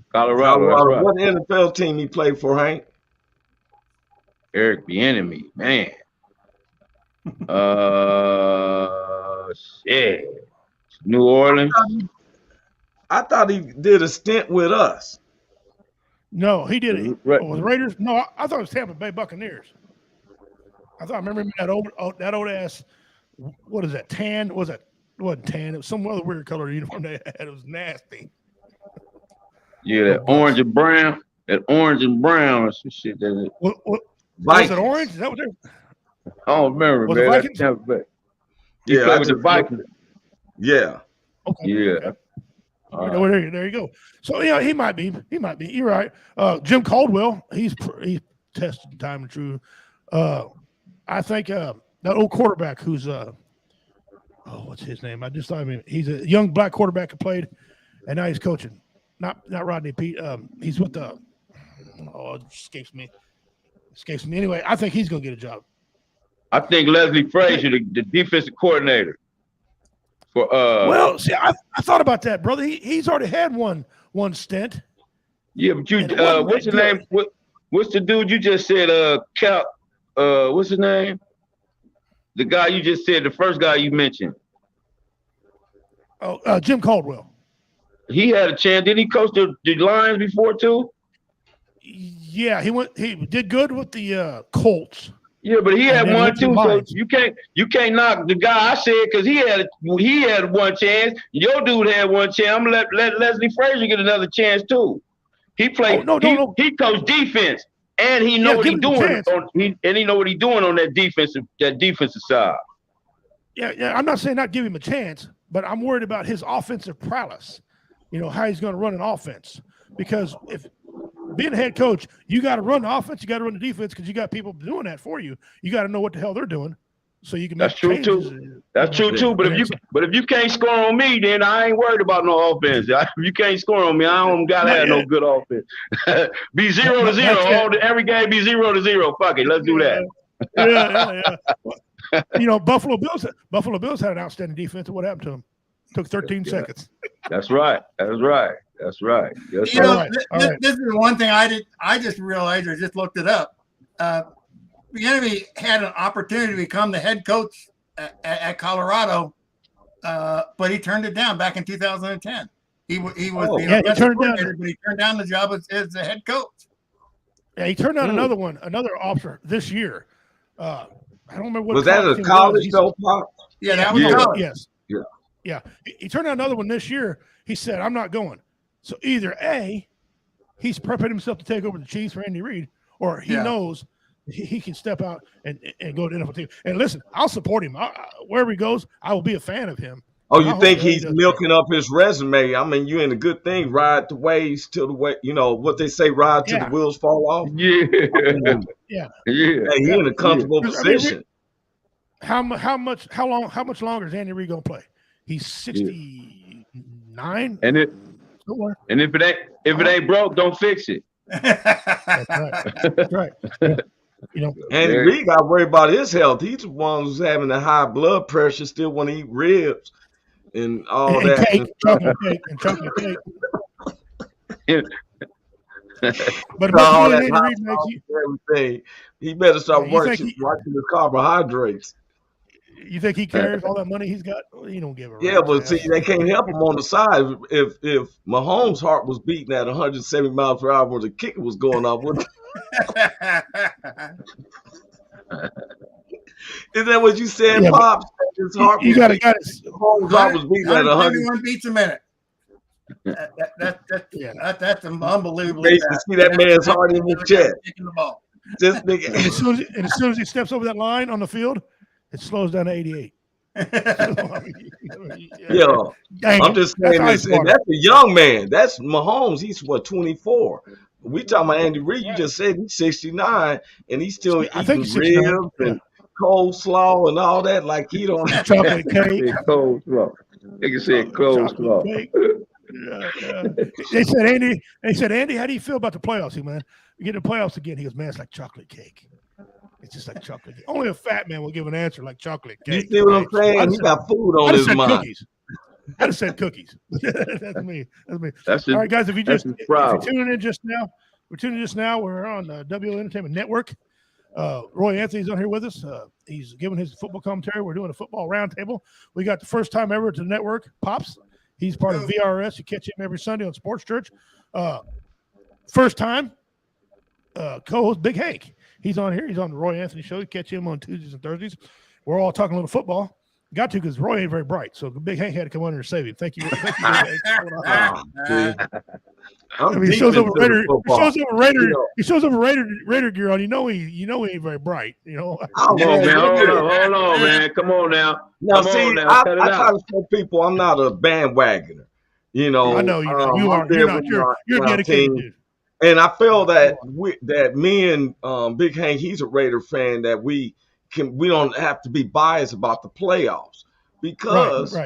NFL team he played for, Hank? Eric Bieniemy, man. Shit. New Orleans. I thought he did a stint with us. No, he did it. Was Raiders? No, I thought it was Tampa Bay Buccaneers. I remember him that old ass. What is that? Tan? Was it? It wasn't tan. It was some other weird color uniform they had. It was nasty. Yeah, that orange and brown. That orange and brown or some shit. Was it orange? Is that what they're? I don't remember, was man. Vikings? Yeah, I with the Vikings. Yeah. Okay. Yeah. Okay. Right. There you go. So yeah, he might be. You're right. Jim Caldwell. He's tested time and true. I think that old quarterback who's what's his name? I just thought he's a young black quarterback who played, and now he's coaching. Not Rodney Pete. He's with the. It escapes me. Anyway, I think he's gonna get a job. I think Leslie Frazier, the defensive coordinator. Well, see, I thought about that, brother. He's already had one stint. Yeah, but you what's his name? What's the dude you just said? What's his name? The guy you just said, the first guy you mentioned. Oh, Jim Caldwell. He had a chance. Didn't he coach the Lions before too? Yeah, he did good with the Colts. Yeah, but he had one too. So you can't knock the guy I said because he had one chance. Your dude had one chance. I'm gonna let Leslie Frazier get another chance too. He played. No. He coached defense, and he know what he's doing. He know what he's doing on that defensive side. Yeah. I'm not saying not give him a chance, but I'm worried about his offensive prowess. You know how he's going to run an offense because if being a head coach, you got to run the offense, you got to run the defense because you got people doing that for you. You got to know what the hell they're doing, so you can. Make changes. Too. That's true too. But if you can't score on me, then I ain't worried about no offense. If you can't score on me, I don't gotta have no good offense. Be 0-0. Every game be 0-0. Fuck it, let's do that. Yeah. You know, Buffalo Bills had an outstanding defense. What happened to them? Took 13 seconds. That's right. Yes, This is the one thing I just realized. I just looked it up. The enemy had an opportunity to become the head coach at Colorado, but he turned it down back in 2010. He was he turned down the job as the head coach. Yeah, he turned down another offer this year. I don't remember what was that a college though, Pop? Yeah, that was college. Yes. Yeah. He turned down another one this year. He said, "I'm not going." So either A, he's prepping himself to take over the Chiefs for Andy Reid, or he knows he can step out and go to the NFL team. And listen, I'll support him. Wherever he goes, I will be a fan of him. Oh, you think he's milking up his resume? I mean, you in a good thing. Ride the waves till the way, you know what they say, ride till the wheels fall off. Yeah. Yeah. He's in a comfortable position. How much longer is Andy Reid gonna play? He's 69. And if it ain't broke, don't fix it. That's right. Yeah. You know, Andy Reid got worried about his health. He's the one who's having the high blood pressure, still want to eat ribs and all that. Chocolate cake. But all that everything. He better start watching his carbohydrates. You think he cares all that money he's got? He don't give a yeah, but see, they can't help him on the side. If Mahomes' heart was beating at 170 miles per hour when the kicker was going off, is that what you said, Pops? his heart. You got to get Mahomes' heart was beating at 171 beats a minute. That's unbelievable. You can see that man's heart in his chest. This nigga. And as soon as he steps over that line on the field, it slows down to 88. Yeah, I'm just saying this, and that's a young man. That's Mahomes. He's what, 24. We talking about Andy Reid. You just said he's 69, and he's still eating ribs and coleslaw and all that. Like he don't have chocolate cake. Coleslaw. Nigga said coleslaw. They said, Andy, how do you feel about the playoffs? He, man, we get the playoffs again. He goes, man, it's like chocolate cake. It's just like chocolate cake. Only a fat man will give an answer like chocolate cake. You see what I'm saying? He got food on his mind. Cookies. I just said cookies. That's me. All right, guys, if you're tuning in just now, we're on W Entertainment Network. Roy Anthony's on here with us. He's giving his football commentary. We're doing a football roundtable. We got the first time ever to the network, Pops. He's part of VRS. You catch him every Sunday on Sports Church. First time co-host Big Hank. He's on here. He's on the Roy Anthony Show. You catch him on Tuesdays and Thursdays. We're all talking a little football. Got to because Roy ain't very bright. So Big Hank had to come on here and save him. Thank you. He shows up a Raider. He shows up a Raider gear on. You know he ain't very bright. You know. Hold on, man. Come on now. I try to tell people I'm not a bandwagoner. You know. I know you. You are. You're dedicated, dude. And I feel that me and Big Hank, he's a Raider fan, that we don't have to be biased about the playoffs because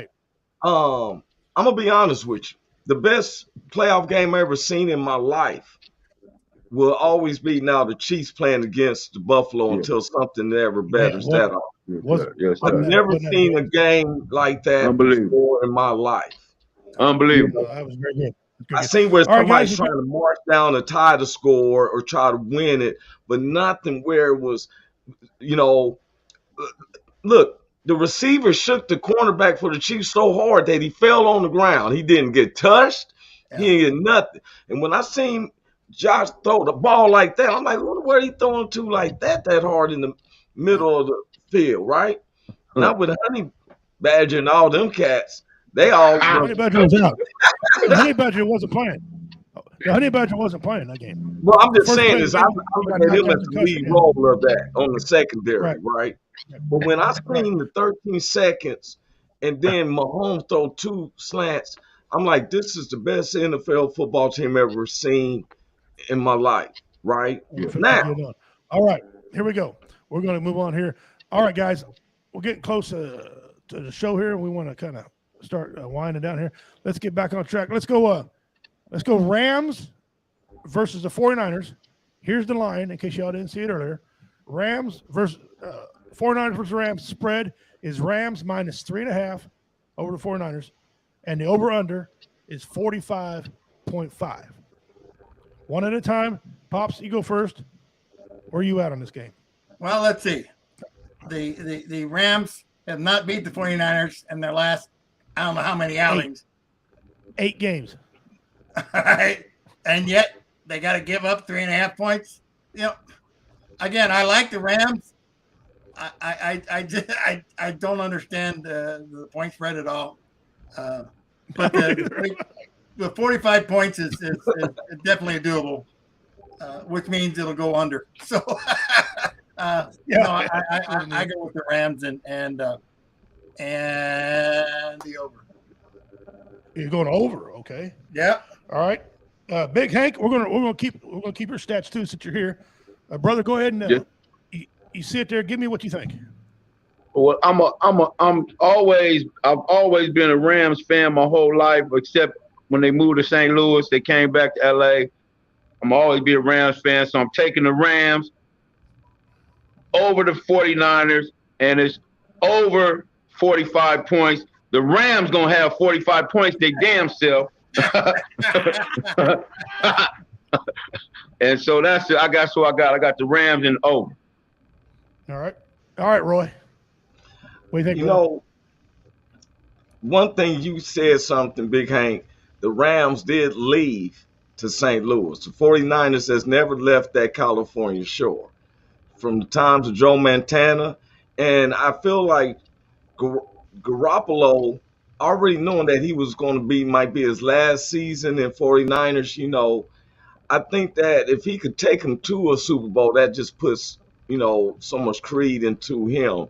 I'm gonna be honest with you. The best playoff game I ever seen in my life will always be now the Chiefs playing against the Buffalo until something ever betters that off. I've never seen a game like that before in my life. Unbelievable. That was very good. I seen where somebody's trying to march down to tie the score or try to win it, but nothing where it was, look, the receiver shook the cornerback for the Chiefs so hard that he fell on the ground. He didn't get touched. Yeah. He didn't get nothing. And when I seen Josh throw the ball like that, I'm like, where he throwing to like that hard in the middle of the field, right? Not with Honey Badger and all them cats. They all. Honey Badger was out. Honey Badger wasn't playing. The Honey Badger wasn't playing that game. Well, I'm just saying this. I'm looking at him as the lead role of that on the secondary, right? But when I seen the 13 seconds and then Mahomes throw 2 slants, I'm like, this is the best NFL football team I've ever seen in my life, right? Now. All right, here we go. We're going to move on here. All right, guys, we're getting close to the show here. We want to kind of start winding down here. Let's get back on track. Let's go Rams versus the 49ers. Here's the line in case y'all didn't see it earlier. Rams versus 49ers versus Rams. Spread is Rams minus 3.5 over the 49ers. And the over-under is 45.5. One at a time. Pops, you go first. Where are you at on this game? Well, let's see. The Rams have not beat the 49ers in their last, I don't know how many outings. 8 games. All right. And yet they got to give up 3.5 points. Again, I like the Rams. I don't understand the point spread at all. But the 45 points is definitely doable, which means it'll go under. So, I go with the Rams and the over. You're going over, okay? Yeah. All right, Big Hank, we're gonna keep your stats too since you're here, brother. Go ahead and you sit there. Give me what you think. Well, I've always been a Rams fan my whole life, except when they moved to St. Louis, they came back to LA. I'm always be a Rams fan, so I'm taking the Rams over the 49ers, and it's over 45 points. The Rams gonna have 45 points, they damn self. And so that's it. I got the Rams and over. All right, Roy. What do you think? One thing you said something, Big Hank. The Rams did leave to St. Louis. The 49ers has never left that California shore from the times of Joe Montana. And I feel like Garoppolo, already knowing that he was going to might be his last season in 49ers, I think that if he could take him to a Super Bowl, that just puts, so much creed into him.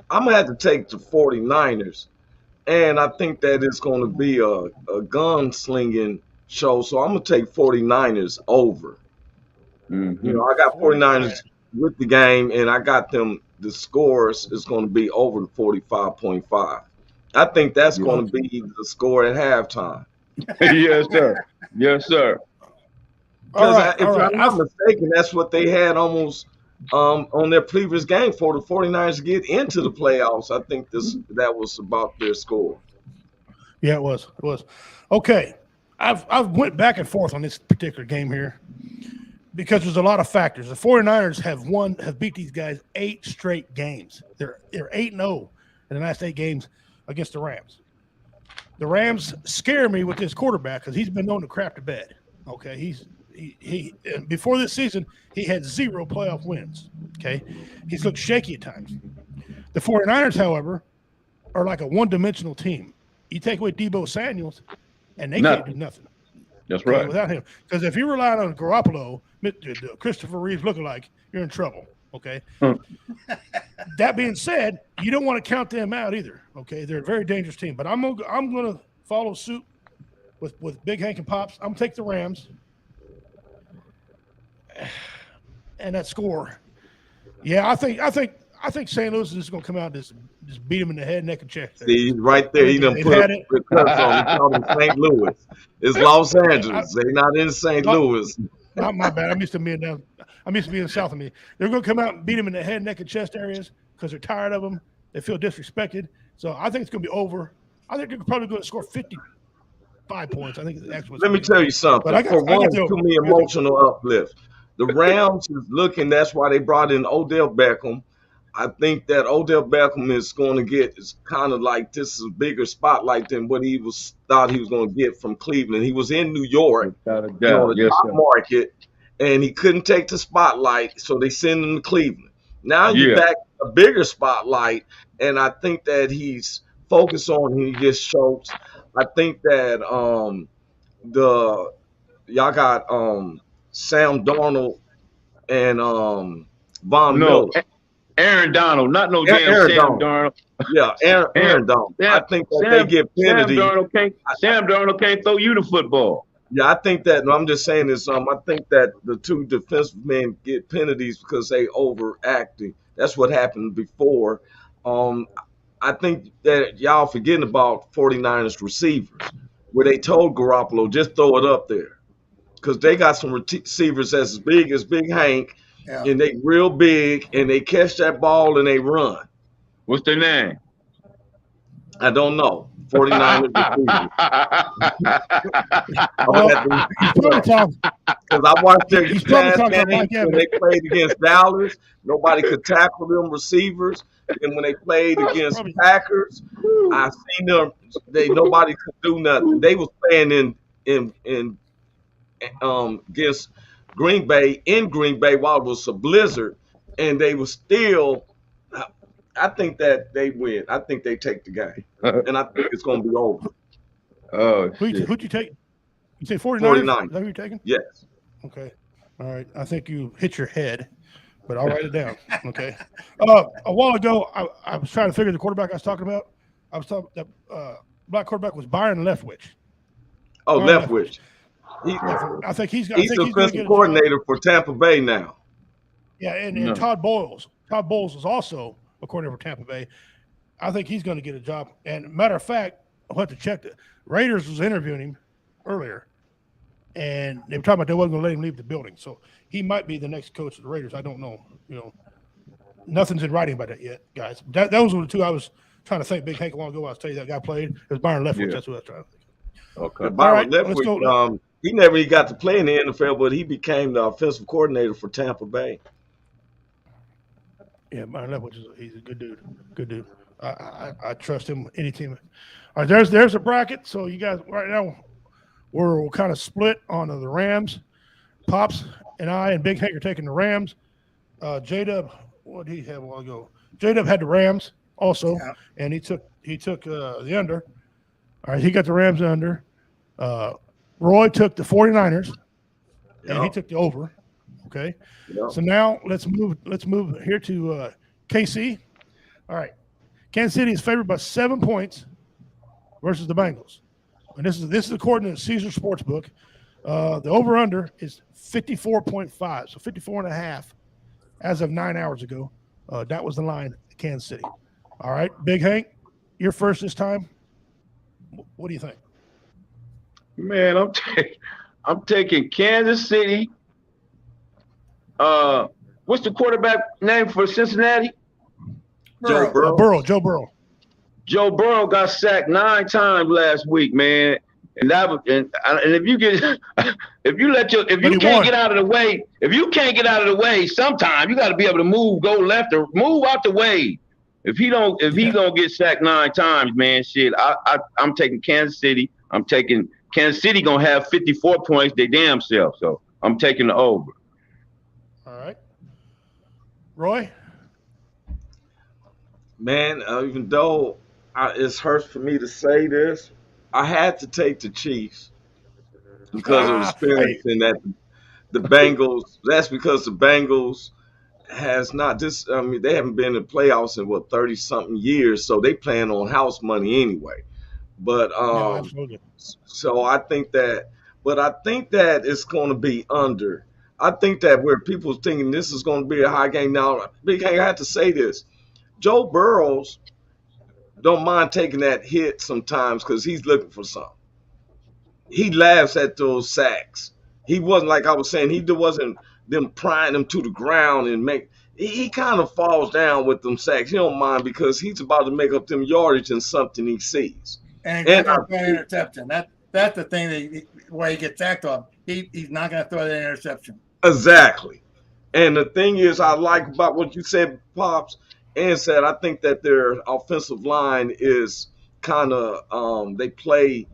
I'm going to have to take the 49ers, and I think that it's going to be a gunslinging show, so I'm going to take 49ers over. Mm-hmm. I got 49ers with the game, and I got them. The scores is going to be over the 45.5. I think that's going to be the score at halftime. Yes, sir. Yes, sir. Because if I'm not mistaken, that's what they had almost on their previous game for the 49ers to get into the playoffs. I think that was about their score. Yeah, it was. It was. Okay. I've went back and forth on this particular game here because there's a lot of factors. The 49ers have beat these guys 8 straight games. They're 8-0 in the last 8 games against the Rams. The Rams scare me with this quarterback because he's been known to crap the bed. Okay, he before this season he had 0 playoff wins. Okay, he's looked shaky at times. The 49ers, however, are like a one-dimensional team. You take away Deebo Samuels, and they can't do nothing. That's right. Without him, because if you rely on Garoppolo, Christopher Reeves lookalike, you're in trouble. Okay. That being said, you don't want to count them out either. Okay, they're a very dangerous team. But I'm gonna follow suit with Big Hank and Pops. I'm gonna take the Rams, and that score. Yeah, I think St. Louis is just gonna come out and just beat him in the head, neck, and chest. See, right there, he done put the cuts on. He called him St. Louis. It's Los Angeles. They're not in St. Louis. Not my bad. I'm used to being south of me. They're going to come out and beat him in the head, neck, and chest areas because they're tired of him. They feel disrespected. So I think it's going to be over. I think they're probably going to score 55 points. I think it's actually. Let me tell you something. For one, to me, emotional uplift. The Rams is looking. That's why they brought in Odell Beckham. I think that Odell Beckham is going to get is kind of like this is a bigger spotlight than what he thought he was going to get from Cleveland. He was in New York, the top market, and he couldn't take the spotlight, so they send him to Cleveland. Now you're back to a bigger spotlight, and I think that he's focused on. He just shows. I think that y'all got Sam Darnold and Von Miller. Aaron Donald, not no damn Sam Darnold. Yeah, Aaron Donald. I think that they get penalty. Sam Darnold can't throw you the football. Yeah, I think that. No, I'm just saying this. I think that the 2 defensive men get penalties because they overacting. That's what happened before. I think that y'all forgetting about 49ers receivers, where they told Garoppolo just throw it up there, because they got some receivers as big as Big Hank. Yeah. And they real big, and they catch that ball and they run. What's their name? I don't know. 49ers because I watched their last game when they played against Dallas. Nobody could tackle them receivers. And when they played against Packers, I seen them. Nobody could do nothing. They was playing in against Green Bay while it was a blizzard, and they were still. I think that they win. I think they take the game, and I think it's going to be over. Oh, who'd you take? You say 49ers? 49. Is that who you're taking? Yes. Okay. All right. I think you hit your head, but I'll write it down. Okay. A while ago, I was trying to figure the quarterback I was talking about. I was talking that black quarterback was Byron Leftwich. Oh, Leftwich. I think he's the offensive coordinator for Tampa Bay now. Yeah, and Todd Bowles. Todd Bowles is also a coordinator for Tampa Bay. I think he's going to get a job. And matter of fact, I'll have to check it. Raiders was interviewing him earlier, and they were talking about they wasn't going to let him leave the building. So he might be the next coach of the Raiders. I don't know. Nothing's in writing about that yet, guys. Those were the 2 I was trying to think. Big Hank a while ago, I was telling you that guy played. It was Byron Leftwich. Yeah. That's what I was trying to think. Okay. Byron Leftwich. He never got to play in the NFL, but he became the offensive coordinator for Tampa Bay. Yeah, Byron Leftwich he's a good dude. Good dude. I trust him any team. All right, there's a bracket. So you guys right now we're kind of split on the Rams. Pops and I and Big Hank are taking the Rams. J-Dub, what did he have a while ago? J-Dub had the Rams. also, and he took the under. All right, he got the Rams under. Roy took the 49ers, and he took the over. Okay, so now let's move here to KC. All right, Kansas City is favored by 7 points versus the Bengals, and this is according to Caesar Sportsbook. The over/under is 54.5, so 54.5 as of 9 hours ago. That was the line at Kansas City. All right, Big Hank, you're first this time. What do you think? Man, I'm taking Kansas City. What's the quarterback name for Cincinnati? Burrow. Joe Burrow. Joe Burrow got sacked 9 times last week, man. And if you can't get out of the way, sometime you got to be able to go left or move out the way. If he don't get sacked 9 times, man, shit. I'm taking Kansas City. I'm taking Kansas City gonna have 54 points, they damn self. So I'm taking the over. All right, Roy. Man, even though it hurts for me to say this, I had to take the Chiefs because of experiencing that the Bengals. That's because the Bengals has not just. I mean, they haven't been in the playoffs in 30-something years, so they plan on house money anyway. But so I think that, it's going to be under. I think that where people thinking this is going to be a high game now. Big Hank, I have to say this: Joe Burrows don't mind taking that hit sometimes because he's looking for something. He laughs at those sacks. He wasn't, like I was saying, he wasn't them prying him to the ground and he kind of falls down with them sacks. He don't mind because he's about to make up them yardage in something he sees. And he's not going to throw an interception. That's the thing where he gets sacked on. He's not going to throw that interception. Exactly. And the thing is, I like about what you said, Pops, and said, I think that their offensive line is kind of they play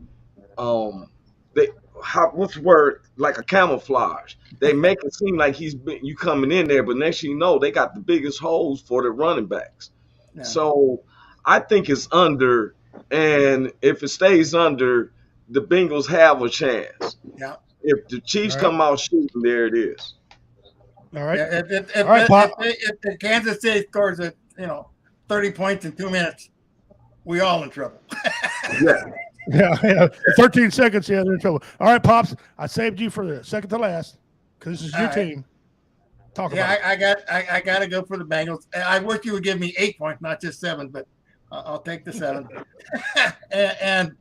what's the word, like a camouflage. They make it seem like you coming in there, but next thing you know, they got the biggest holes for the running backs. Yeah. So I think it's under, and if it stays under, the Bengals have a chance. Yeah. If the Chiefs come out shooting, there it is. All right. Yeah, if the Kansas City scores 30 points in 2 minutes, we all in trouble. Yeah. 13 seconds, they're in trouble. All right, Pops, I saved you for the second to last because this is your team. Talk about it. I got to go for the Bengals. I wish you would give me 8 points, not just 7, but I'll take the 7. and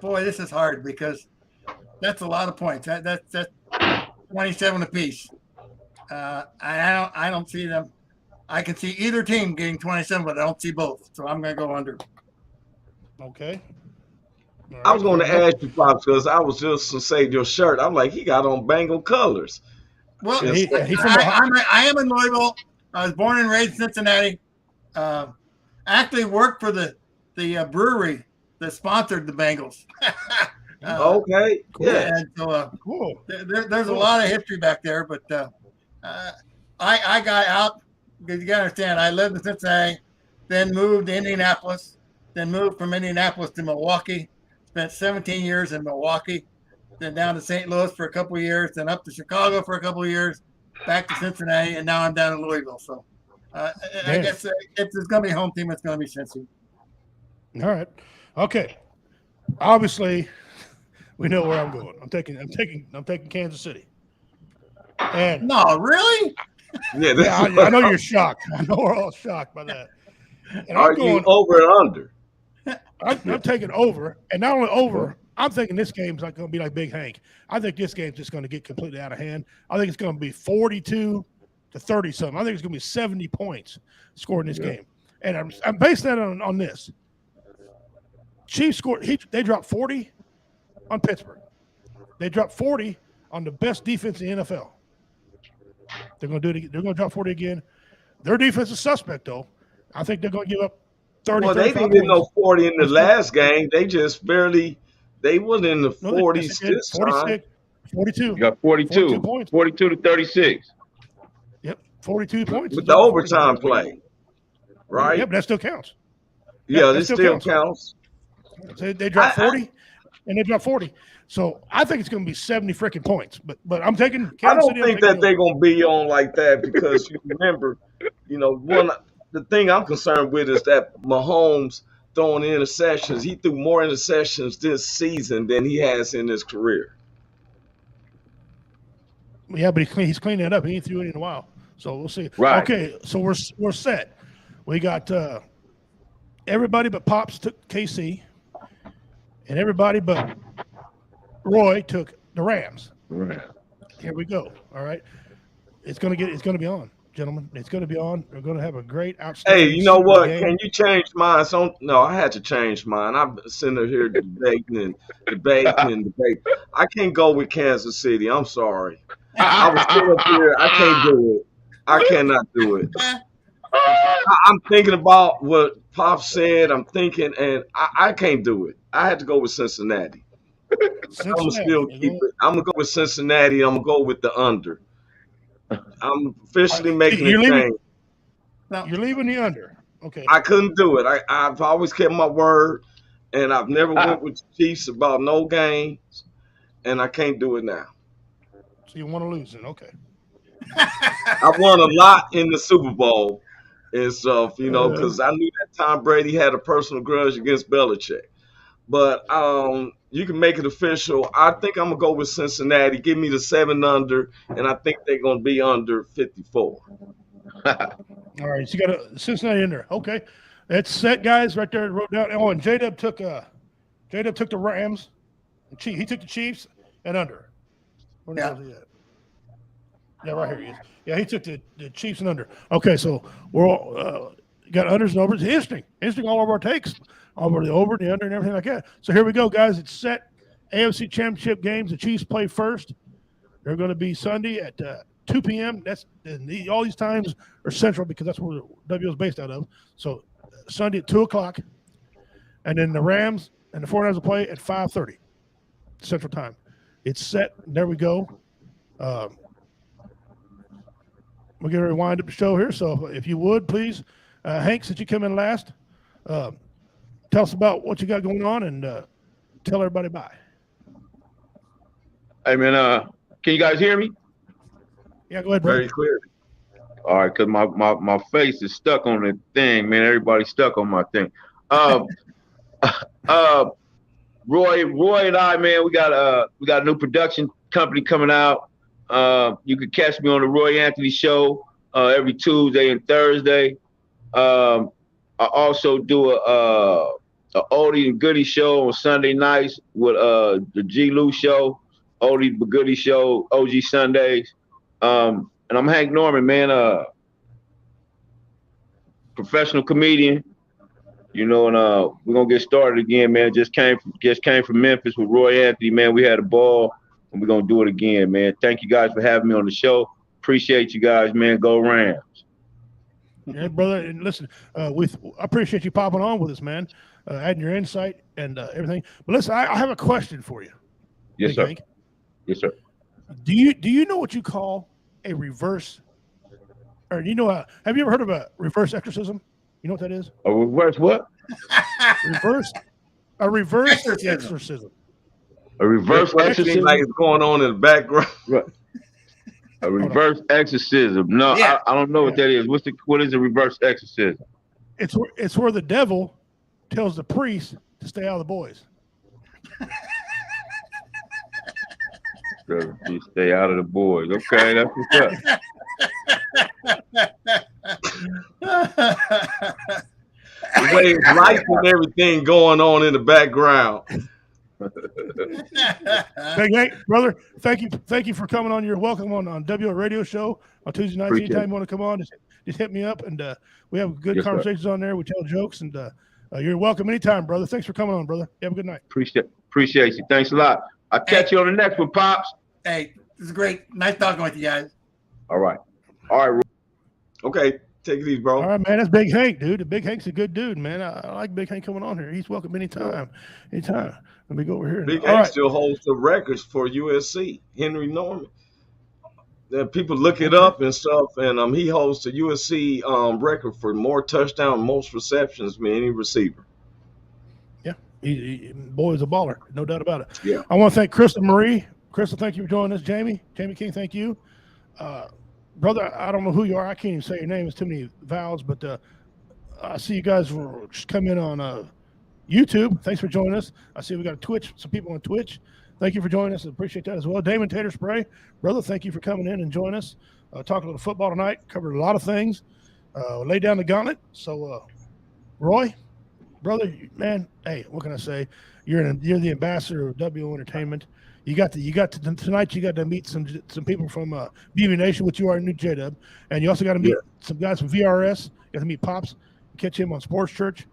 boy, this is hard because that's a lot of points. That's 27 apiece. I don't see them. I can see either team getting 27, but I don't see both. So I'm going to go under. Okay. Right. I was going to ask you, Pops, because I was just to say your shirt. I'm like, he got on Bengal colors. Well, I am in Louisville. I was born and raised in Cincinnati. Actually worked for the brewery that sponsored the Bengals. Okay. Cool. Yeah. And so, cool. There's a lot of history back there, but I got out because you got to understand, I lived in Cincinnati, then moved to Indianapolis, then moved from Indianapolis to Milwaukee, spent 17 years in Milwaukee, then down to St. Louis for a couple of years, then up to Chicago for a couple of years, back to Cincinnati, and now I'm down in Louisville. So I guess if there's going to be a home team, it's going to be Cincy. All right. Okay. Obviously, we know where I'm going. I'm taking Kansas City. And no, really? Yeah, I know you're shocked. I know we're all shocked by that. And I'm going over and under. I'm taking over, and not only over. I'm thinking this game's not going to be like Big Hank. I think this game's just going to get completely out of hand. I think it's going to be 42 to 30 something. I think it's going to be 70 points scored in this game, and I'm basing that on this. Chiefs scored. They dropped 40 on Pittsburgh. They dropped 40 on the best defense in the NFL. They're going to do it. They're going to drop 40 again. Their defense is suspect, though. I think they're going to give up 30. Well, they didn't get no 40 in the last game. They just barely. They wasn't in the 40s this time. 42. You got 42 points. 42 to 36. Yep, 42 points. With the overtime play. right? Yeah, but that still counts. Yeah, this still counts. So they dropped 40, and they dropped 40. So I think it's going to be 70 freaking points. But I'm taking Kansas City. I don't think that they're going to be on like that because you remember, the thing I'm concerned with is that Mahomes throwing interceptions. He threw more interceptions this season than he has in his career. Yeah, but he's cleaned that up. He ain't threw it in a while. So we'll see. Right. Okay, so we're set. We got everybody but Pops took KC, and everybody but Roy took the Rams. Right. Here we go. All right. It's gonna be on, gentlemen. It's gonna be on. We're gonna have a great outstanding. Hey, you know what? game. Can you change mine? No, I had to change mine. I'm sitting here debating. I can't go with Kansas City. I'm sorry. I was still up here. I can't do it. I cannot do it. I'm thinking about what Pop said. I'm thinking, and I can't do it. I had to go with Cincinnati. I'm gonna still keep it. I'm gonna go with Cincinnati. I'm gonna go with the under. I'm officially making a change. You're leaving the under. Okay. I couldn't do it. I've always kept my word, and I've never went with the Chiefs about no games, and I can't do it now. So you want to lose it? Okay. I won a lot in the Super Bowl and stuff, because I knew that Tom Brady had a personal grudge against Belichick. But you can make it official. I think I'm going to go with Cincinnati. Give me the 7 under, and I think they're going to be under 54. All right, so you got a Cincinnati in there. Okay. That's set, guys, right there. Wrote down. Oh, and J-Dub took the Rams. He took the Chiefs and under. Where the hell is he at? Yeah, right here he is. Yeah, he took the Chiefs and under. Okay, so we're all got unders and overs. Interesting all of our takes. All over the over, the under, and everything like that. So here we go, guys. It's set. AFC Championship games. The Chiefs play first. They're going to be Sunday at 2 p.m. All these times are central because that's where W is based out of. So Sunday at 2 o'clock. And then the Rams and the 49ers will play at 5:30 Central Time. It's set. There we go. We're going to wind up the show here. So if you would, please, Hank, since you come in last, tell us about what you got going on and tell everybody bye. Hey, man, can you guys hear me? Yeah, go ahead, bro. Very clear. All right, because my face is stuck on the thing, man. Everybody's stuck on my thing. Roy and I, man, we got a new production company coming out. You can catch me on the Roy Anthony Show every Tuesday and Thursday. I also do a oldie and goodie show on Sunday nights with the G. Lou Show, oldie but goodie show, OG Sundays. And I'm Hank Norman, man, professional comedian. And we're gonna get started again, man. Just came from Memphis with Roy Anthony, man. We had a ball, and we're gonna do it again, man. Thank you guys for having me on the show. Appreciate you guys, man. Go Rams. Yeah, brother. And listen, I appreciate you popping on with us, man. Adding your insight and everything. But listen, I have a question for you. Yes, sir. Hank. Yes, sir. Do you know what you call a reverse? Or have you ever heard of a reverse exorcism? You know what that is? A reverse what? A reverse exorcism. A reverse exorcism? Like it's going on in the background. Right. A reverse exorcism. No, yeah. I don't know what that is. What is a reverse exorcism? It's where the devil tells the priest to stay out of the boys. Stay out of the boys. Okay, that's what's up. The way it's lights and everything going on in the background. Hey, brother, thank you for coming on. You're welcome on W Radio Show on Tuesday nights. Anytime you want to come on, just hit me up, and we have good conversations on there. We tell jokes, and you're welcome anytime, brother. Thanks for coming on, brother. You have a good night. Appreciate you. Thanks a lot. I'll catch you on the next one, Pops. Hey, this is great. Nice talking with you guys. All right. Okay, take it easy, bro. All right, man. That's Big Hank, dude. The Big Hank's a good dude, man. I like Big Hank coming on here. He's welcome anytime. Anytime. Let me go over here. Big Hank still holds the records for USC. Henry Norman. people look it up and stuff, and he holds the USC record for more touchdowns, most receptions than any receiver. Yeah, boy is a baller, no doubt about it. Yeah. I want to thank Crystal Marie. Crystal, thank you for joining us. Jamie King, thank you. Brother, I don't know who you are. I can't even say your name. It's too many vowels, but I see you guys just come in on YouTube. Thanks for joining us. I see we got a Twitch, some people on Twitch. Thank you for joining us. I appreciate that as well. Damon Tater Spray, brother, thank you for coming in and joining us. Talked a little football tonight, covered a lot of things. Laid down the gauntlet. So, Roy, brother, man, hey, what can I say? You're the ambassador of WO Entertainment. You got to tonight. You got to meet some people from BB Nation, which you are new J-Dub, and you also got to meet some guys from VRS. You got to meet Pops, catch him on Sports Church.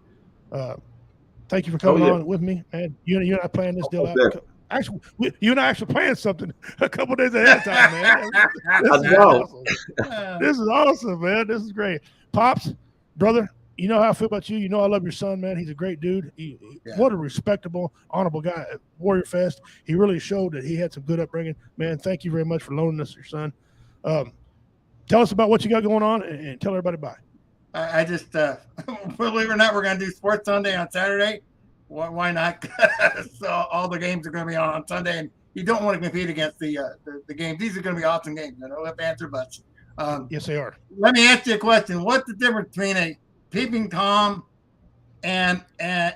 Thank you for coming on with me, man. You and I planned this deal out. Actually, you and I actually planned something a couple days ahead of time, man. This is awesome, man. This is great. Pops, brother, you know how I feel about you. You know I love your son, man. He's a great dude. What a respectable, honorable guy at Warrior Fest. He really showed that he had some good upbringing. Man, thank you very much for loaning us your son. Tell us about what you got going on and tell everybody bye. I just, believe it or not, we're going to do Sports Sunday on Saturday. Why not? So all the games are going to be on Sunday, and you don't want to compete against the games. These are going to be awesome games. I don't have to answer, but yes, they are. Let me ask you a question. What's the difference between a peeping Tom and a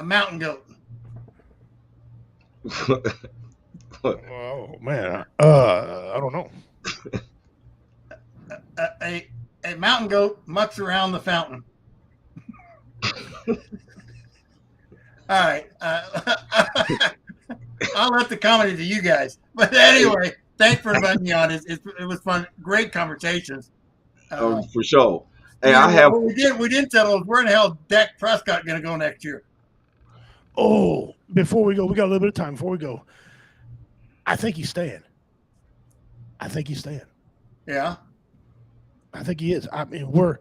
mountain goat? Oh man, I don't know. A mountain goat mucks around the fountain. All right. I'll let the comedy to you guys. But anyway, thanks for inviting me on. It was fun. Great conversations. For sure. Hey, we didn't settle where in the hell is Dak Prescott going to go next year? Oh, before we go, we got a little bit of time before we go. I think he's staying. Yeah. I think he is. I mean, where's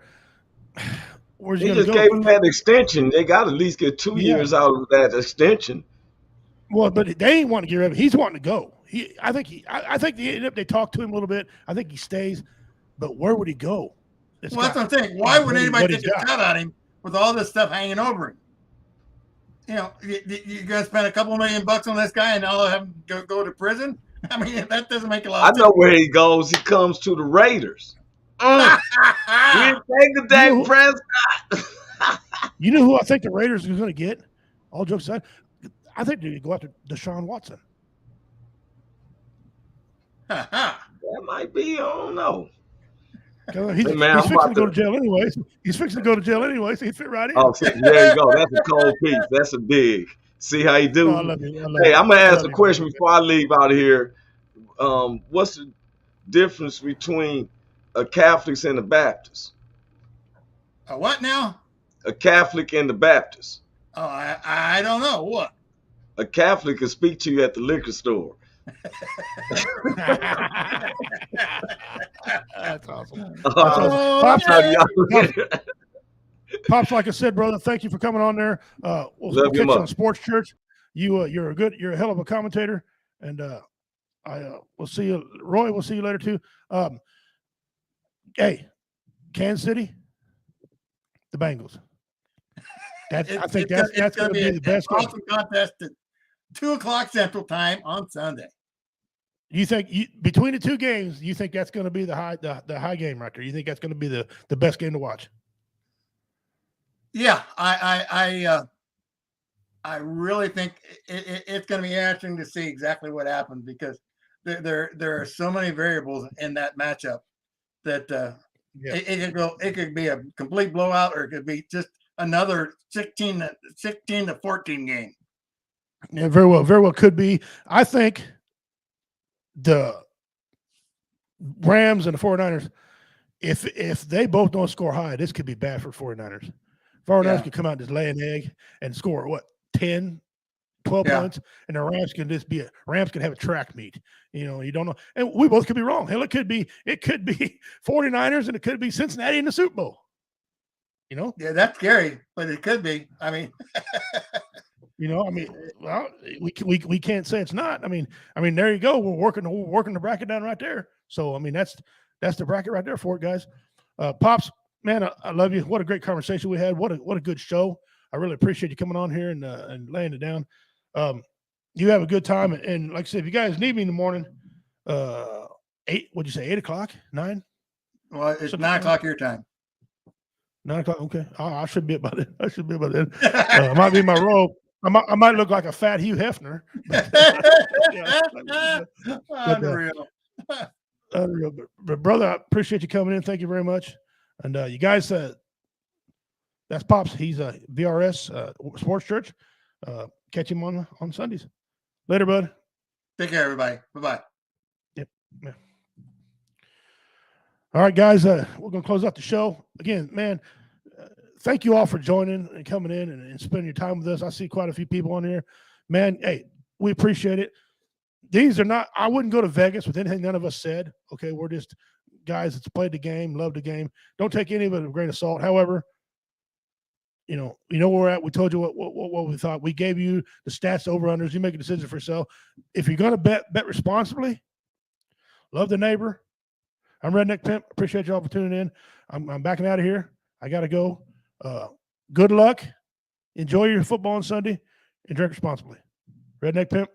he just going to go? gave him that extension. They got to at least get 2 years out of that extension. Well, but they ain't wanting to get rid of him. He's wanting to go. I think they talked to him a little bit. I think he stays. But where would he go? That's what I'm saying. Why would anybody take a cut on him with all this stuff hanging over him? You know, you're going to spend a couple $1 million on this guy and all of him go to prison? I mean, that doesn't make a lot of sense. I know where he goes. He comes to the Raiders. We didn't take a Dak Prescott. You know who I think the Raiders are going to get? All jokes aside, I think they're going to go after Deshaun Watson. That might be. I don't know. He's fixing to go to jail anyways. He's fixing to go to jail anyways. So he fit right in. Oh, there you go. That's a cold piece. That's a dig. See how you do. Oh, I love you. Hey, I'm gonna ask a question before I leave out of here. What's the difference between a Catholic and a Baptist? A what now? A Catholic and a Baptist. Oh, I don't know. What? A Catholic can speak to you at the liquor store. That's awesome. Pops, like I said, brother, thank you for coming on there. We'll catch you on Sports Church. You're a hell of a commentator, and we'll see you, Roy. We'll see you later too. Hey, Kansas City, the Bengals. I think that's going to be the best awesome contest at 2:00 Central Time on Sunday. You think between the two games, you think that's going to be the high game right there? You think that's going to be the best game to watch? Yeah, I really think it's going to be interesting to see exactly what happens because there are so many variables in that matchup that it could be a complete blowout or it could be just another 16 to 14 game. Yeah, very well could be. I think the Rams and the 49ers, if they both don't score high, this could be bad for 49ers. 49ers could come out and just lay an egg and score 10, 12 points, and the Rams can just be Rams can have a track meet. You know, you don't know. And we both could be wrong. Hell, it could be 49ers and it could be Cincinnati in the Super Bowl. You know? Yeah, that's scary, but it could be. I mean, You know, I mean, well, we can't say it's not. I mean, there you go. We're working the bracket down right there. So I mean, that's the bracket right there for it, guys. Pops, man, I love you. What a great conversation we had. What a good show. I really appreciate you coming on here and laying it down. You have a good time, and like I said, if you guys need me in the morning, 8. What'd you say? 8 o'clock? 9? Well, it's 9 o'clock your time. 9 o'clock. Okay, I should be about it. I might be in my robe. I might look like a fat Hugh Hefner. Unreal. Unreal. But brother, I appreciate you coming in. Thank you very much. And you guys, that's Pops. He's a VRS Sports Church. Catch him on Sundays. Later, bud. Take care, everybody. Bye-bye. Yep. Yeah. All right, guys. We're going to close out the show. Again, man, thank you all for joining and coming in and spending your time with us. I see quite a few people on here. Man, hey, we appreciate it. These are not – I wouldn't go to Vegas with anything none of us said. Okay, we're just guys that's played the game, love the game. Don't take any of it with a grain of salt. However, you know where we're at. We told you what we thought. We gave you the stats, over-unders. You make a decision for yourself. If you're going to bet responsibly. Love the neighbor. I'm Redneck Pimp. Appreciate y'all for tuning in. I'm backing out of here. I got to go. Good luck. Enjoy your football on Sunday and drink responsibly. Redneck Pimp.